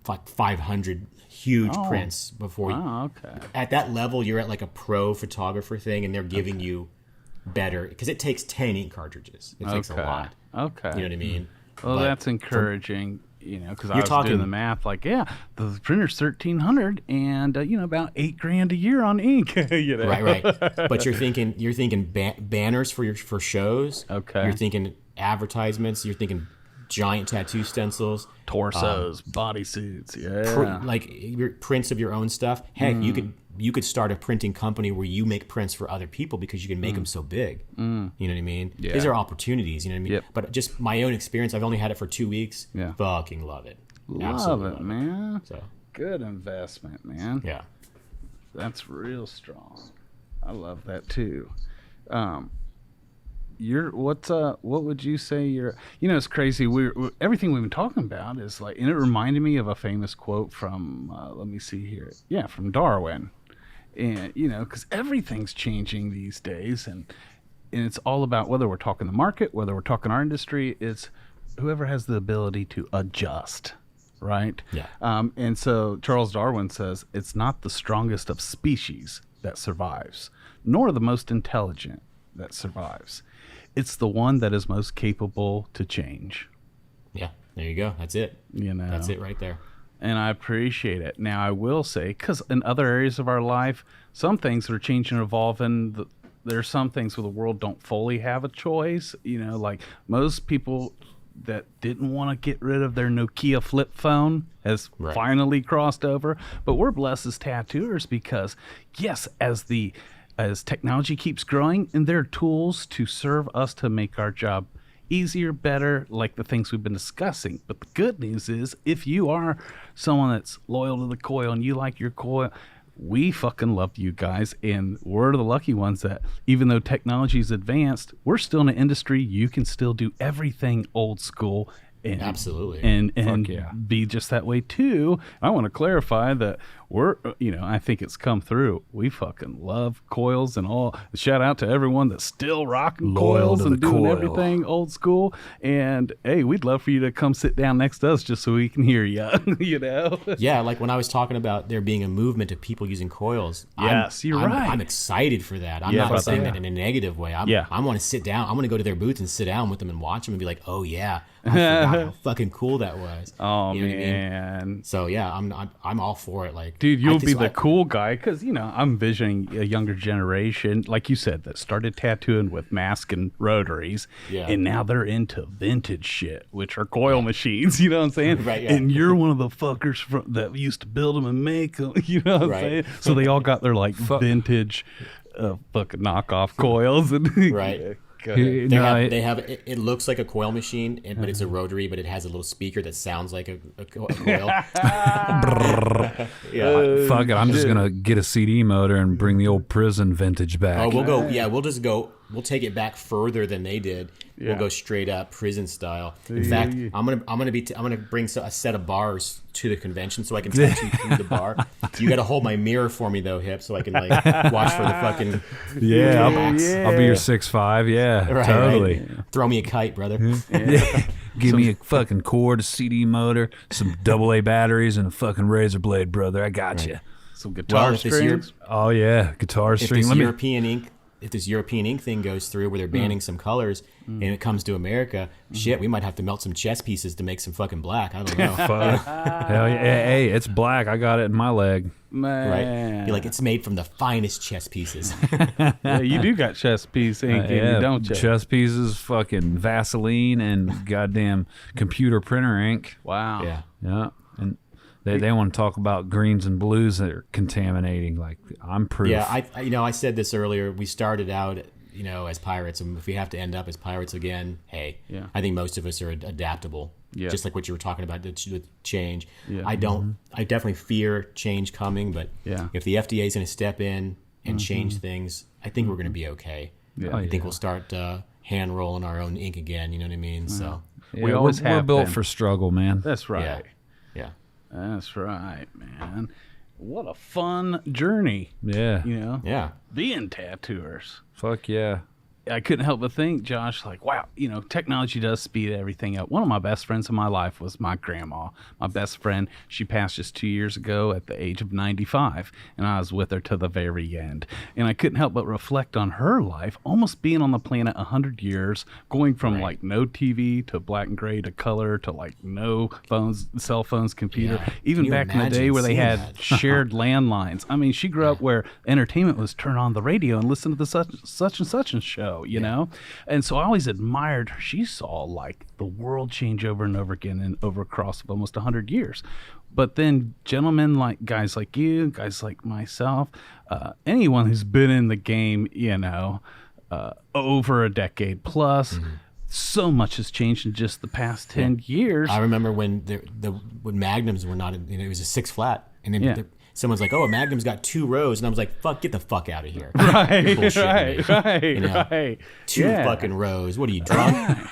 like 500 huge prints before at that level, you're at like a pro photographer thing, and they're giving you better, because it takes 10 ink cartridges. It takes a lot. Okay. You know what I mean? Well, that's encouraging. Because I was doing the math, like, the printer's $1,300, and about $8,000 a year on ink. Right. But you're thinking banners for shows. Okay. You're thinking advertisements. You're thinking giant tattoo stencils, torsos, bodysuits. Yeah. Like your prints of your own stuff. Heck, you could start a printing company where you make prints for other people because you can make them so big. You know what I mean? Yeah. These are opportunities. You know what I mean? Yep. But just my own experience, I've only had it for 2 weeks. Yeah. Fucking love it. Love it, man. So good investment, man. Yeah. That's real strong. I love that too. What would you say it's crazy. We're everything we've been talking about is like, and it reminded me of a famous quote from, let me see here. Yeah. From Darwin. And, because everything's changing these days, and it's all about, whether we're talking the market, whether we're talking our industry, it's whoever has the ability to adjust. Right. Yeah. And so Charles Darwin says it's not the strongest of species that survives, nor the most intelligent that survives. It's the one that is most capable to change. Yeah, there you go. That's it. That's it right there. And I appreciate it. Now, I will say, because in other areas of our life, some things are changing and evolving there's some things where the world don't fully have a choice. Like most people that didn't want to get rid of their Nokia flip phone has finally crossed over. But we're blessed as tattooers because, yes, as technology keeps growing, and there are tools to serve us to make our job easier, better, like the things we've been discussing. But the good news is, if you are someone that's loyal to the coil and you like your coil, we fucking love you guys, and we're the lucky ones that even though technology's advanced, we're still in an industry you can still do everything old school. And, absolutely. And be just that way too. I want to clarify that we're, I think it's come through. We fucking love coils and all. Shout out to everyone that's still rocking coils and doing everything old school. And hey, we'd love for you to come sit down next to us just so we can hear you, Yeah, like when I was talking about there being a movement of people using coils. Yes, you're right. I'm excited for that. I'm not saying that in a negative way. I want to sit down. I'm going to go to their booths and sit down with them and watch them and be like, oh yeah, I forgot how fucking cool that was. Oh, you know man. What I mean? So yeah, I'm all for it. Like, dude, you'll be the cool guy because I'm envisioning a younger generation, like you said, that started tattooing with mask and rotaries, and now they're into vintage shit, which are coil machines. You know what I'm saying? Right. Yeah. And you're one of the fuckers that used to build them and make them. You know what I'm saying? So they all got their like vintage, fucking knockoff coils and right. They have it looks like a coil machine, but it's a rotary, but it has a little speaker that sounds like a coil. Fuck it, I'm just gonna get a CD motor and bring the old prison vintage back. Oh, we'll take it back further than they did. We'll go straight up prison style. In fact, I'm gonna bring a set of bars to the convention so I can tattoo through the bar. You got to hold my mirror for me though, Hip, so I can like watch for the fucking I'll be your 6'5", right, totally. Right. Throw me a kite, brother. Give me a fucking cord, a CD motor, some AA batteries, and a fucking razor blade, brother. I got you. Some guitar strings. Oh yeah, guitar string. If this European ink thing goes through where they're banning some colors and it comes to America, shit, we might have to melt some chess pieces to make some fucking black. I don't know. Hell yeah. Hey, it's black. I got it in my leg. Man. Right? Be like, it's made from the finest chess pieces. Yeah, you do got chess piece ink in you, don't you? Chess pieces, fucking Vaseline, and goddamn computer printer ink. Wow. Yeah. And they want to talk about greens and blues that are contaminating. Like, I'm proof. Yeah, I said this earlier. We started out, as pirates, and if we have to end up as pirates again, hey, I think most of us are adaptable. Yeah. Just like what you were talking about, the change. Yeah. I definitely fear change coming, but if the FDA is going to step in and change things, I think we're going to be okay. Yeah. I think we'll start hand rolling our own ink again. You know what I mean? So we're built for struggle, man. That's right. Yeah. That's right, man. What a fun journey. Yeah. Yeah. Being tattooers. Fuck yeah. I couldn't help but think, Josh, like, wow, technology does speed everything up. One of my best friends in my life was my grandma. My best friend, she passed just 2 years ago at the age of 95, and I was with her to the very end. And I couldn't help but reflect on her life, almost being on the planet 100 years, going from like no TV to black and gray to color to like no phones, cell phones, computer, even back in the day where they had shared landlines. I mean, she grew up where entertainment was turn on the radio and listen to the such and such show. And so I always admired her. She saw like the world change over and over again and over across of almost 100 years. But then gentlemen like guys like you, guys like myself, anyone who's been in the game, over a decade plus, so much has changed in just the past 10 years. I remember when when Magnums were not, it was a 6 flat, and then someone's like, "Oh, a Magnum's got 2 rows," and I was like, "Fuck, get the fuck out of here!" Right, right. 2 fucking rows. What are you, drunk?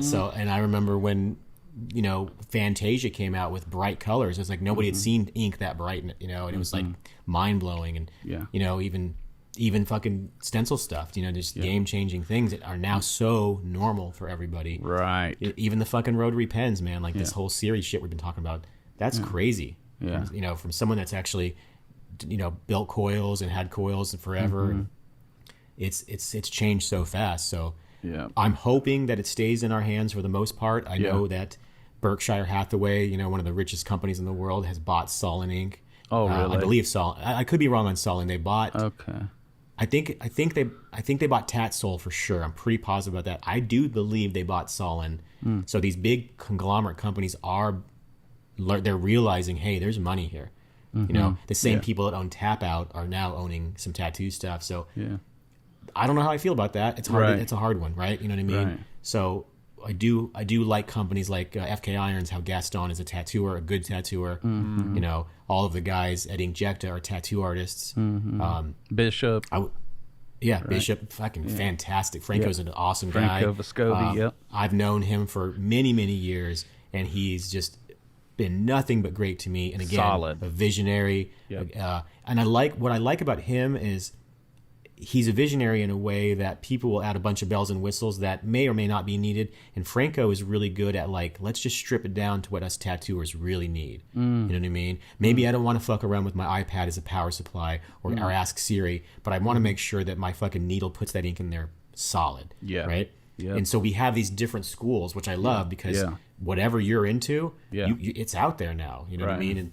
So, and I remember when Fantasia came out with bright colors. It was like nobody had seen ink that bright, and it was like mind blowing, and even fucking stencil stuff, just game changing things that are now so normal for everybody. Right. Even the fucking rotary pens, man. Like this whole series shit we've been talking about. That's crazy. Yeah. From someone that's actually, built coils and had coils forever. And it's changed so fast. So I'm hoping that it stays in our hands for the most part. I know that Berkshire Hathaway, one of the richest companies in the world, has bought Solin Ink. Oh, really? I believe Solin. I could be wrong on Solin. They bought I think they bought Tatsoul for sure. I'm pretty positive about that. I do believe they bought Solon. So these big conglomerate companies they're realizing, hey, there's money here. You know, the same people that own Tap Out are now owning some tattoo stuff. So I don't know how I feel about that. It's hard. It's a hard one, right? You know what I mean? Right. So I do like companies like FK Irons, how Gaston is a tattooer, a good tattooer. You know, all of the guys at Injecta are tattoo artists. Bishop. Bishop, fucking fantastic. Franco's an awesome guy. Franco Vescovi, I've known him for many, many years, and he's just been nothing but great to me. And again, solid, a visionary. And what I like about him is he's a visionary in a way that people will add a bunch of bells and whistles that may or may not be needed. And Franco is really good at let's just strip it down to what us tattooers really need. You know what I mean? Maybe I don't want to fuck around with my iPad as a power supply or ask Siri, but I want to make sure that my fucking needle puts that ink in there solid. Right? Yep. And so we have these different schools, which I love because whatever you're into, it's out there now. You know what I mean? And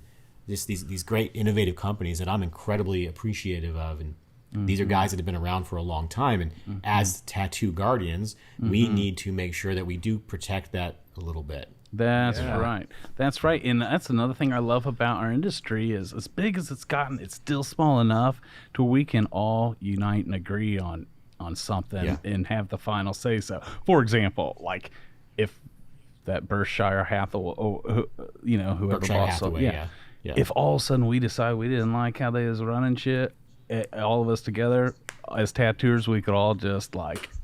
just these great innovative companies that I'm incredibly appreciative of. And these are guys that have been around for a long time. And as tattoo guardians, we need to make sure that we do protect that a little bit. That's right. That's right. And that's another thing I love about our industry is as big as it's gotten, it's still small enough to where we can all unite and agree on something and have the final say so. For example, like if that Berkshire Hathaway, whoever Berkshire bought Hathaway, if all of a sudden we decide we didn't like how they was running shit, all of us together as tattooers, we could all just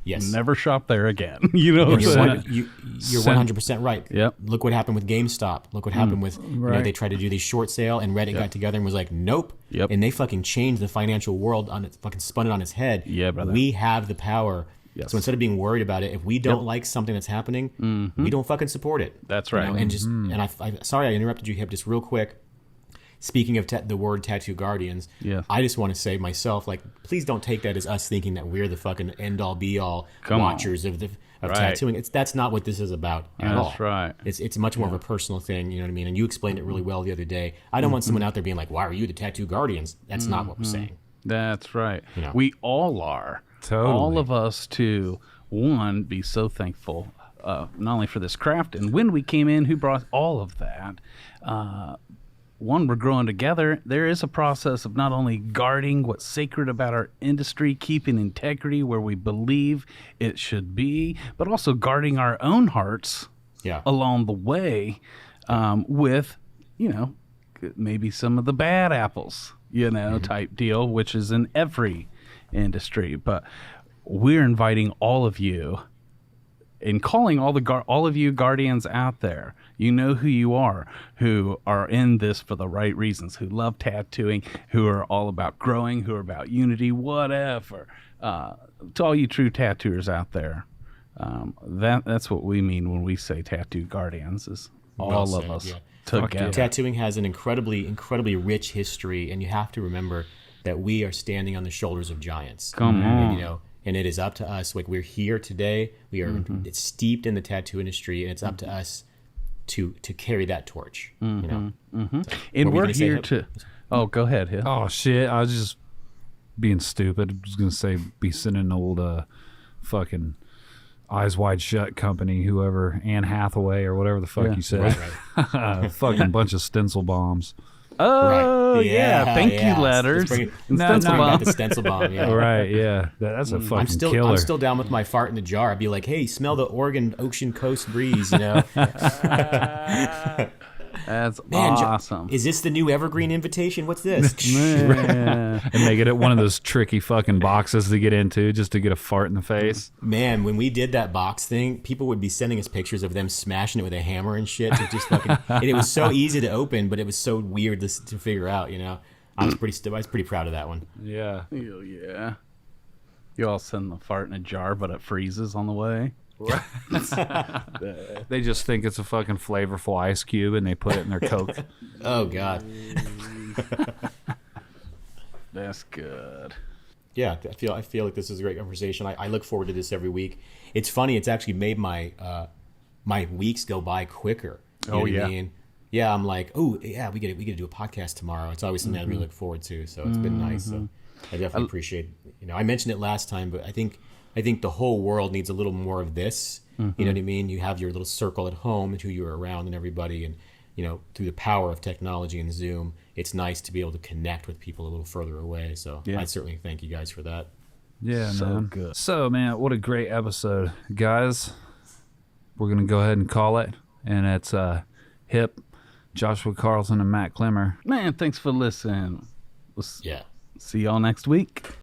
never shop there again. You know, you're 100% right. Yep. Look what happened with GameStop. Look what happened with they tried to do these short sale, and Reddit got together and was like, nope. Yep. And they fucking changed the financial world fucking spun it on its head. Yeah, brother. We have the power. Yes. So instead of being worried about it, if we don't like something that's happening, we don't fucking support it. That's right. You know? And just sorry I interrupted you, Hip, just real quick. Speaking of the word tattoo guardians, I just want to say myself, please don't take that as us thinking that we're the fucking end all be all watchers of tattooing. That's not what this is about at all. That's right. It's much more of a personal thing. You know what I mean? And you explained it really well the other day. I don't want someone out there being like, "Why are you the tattoo guardians?" That's not what we're saying. That's right. You know? We all are. Totally. All of us to be so thankful, not only for this craft and when we came in, who brought all of that. We're growing together. There is a process of not only guarding what's sacred about our industry, keeping integrity where we believe it should be, but also guarding our own hearts along the way with, maybe some of the bad apples, type deal, which is in every industry. But we're inviting all of you and calling all of you guardians out there. You know who you are, who are in this for the right reasons, who love tattooing, who are all about growing, who are about unity, whatever. To all you true tattooers out there, that's what we mean when we say tattoo guardians, is all of us together. Tattooing has an incredibly, incredibly rich history, and you have to remember that we are standing on the shoulders of giants. Come on. And it is up to us. We're here today. We are steeped in the tattoo industry, and it's up to us to carry that torch. And we're here to. Oh, go ahead. Yeah. Oh shit! I was just being stupid. I was gonna say be sending an old fucking Eyes Wide Shut company, whoever, Anne Hathaway or whatever the fuck you said. Right. Fucking bunch of stencil bombs. Oh, right. Thank you letters. Stencil bomb. The stencil bomb, Right, yeah. That's a fucking killer. I'm still down with my fart in the jar. I'd be like, hey, smell the Oregon ocean coast breeze, That's awesome. Is this the new evergreen invitation? What's this? And they get it one of those tricky fucking boxes to get into just to get a fart in the face. Man, when we did that box thing, people would be sending us pictures of them smashing it with a hammer and shit to just fucking. And it was so easy to open, but it was so weird to figure out. I was pretty proud of that one. Yeah. Hell yeah. You all send the fart in a jar, but it freezes on the way. They just think it's a fucking flavorful ice cube and they put it in their Coke. Oh God. That's good. Yeah, I feel like this is a great conversation. I look forward to this every week. It's funny. It's actually made my weeks go by quicker. You know what I mean? Yeah, I'm like, oh yeah, we get to do a podcast tomorrow. It's always something I really look forward to. So it's been nice. So. I definitely appreciate. I mentioned it last time, but I think the whole world needs a little more of this. You know what I mean? You have your little circle at home and who you're around and everybody, and through the power of technology and Zoom, it's nice to be able to connect with people a little further away. So I certainly thank you guys for that. Yeah, So man. good. So, man, what a great episode. Guys, we're going to go ahead and call it. And it's Hip, Joshua Carlson, and Matt Clemmer. Man, thanks for listening. We'll Yeah. see y'all next week.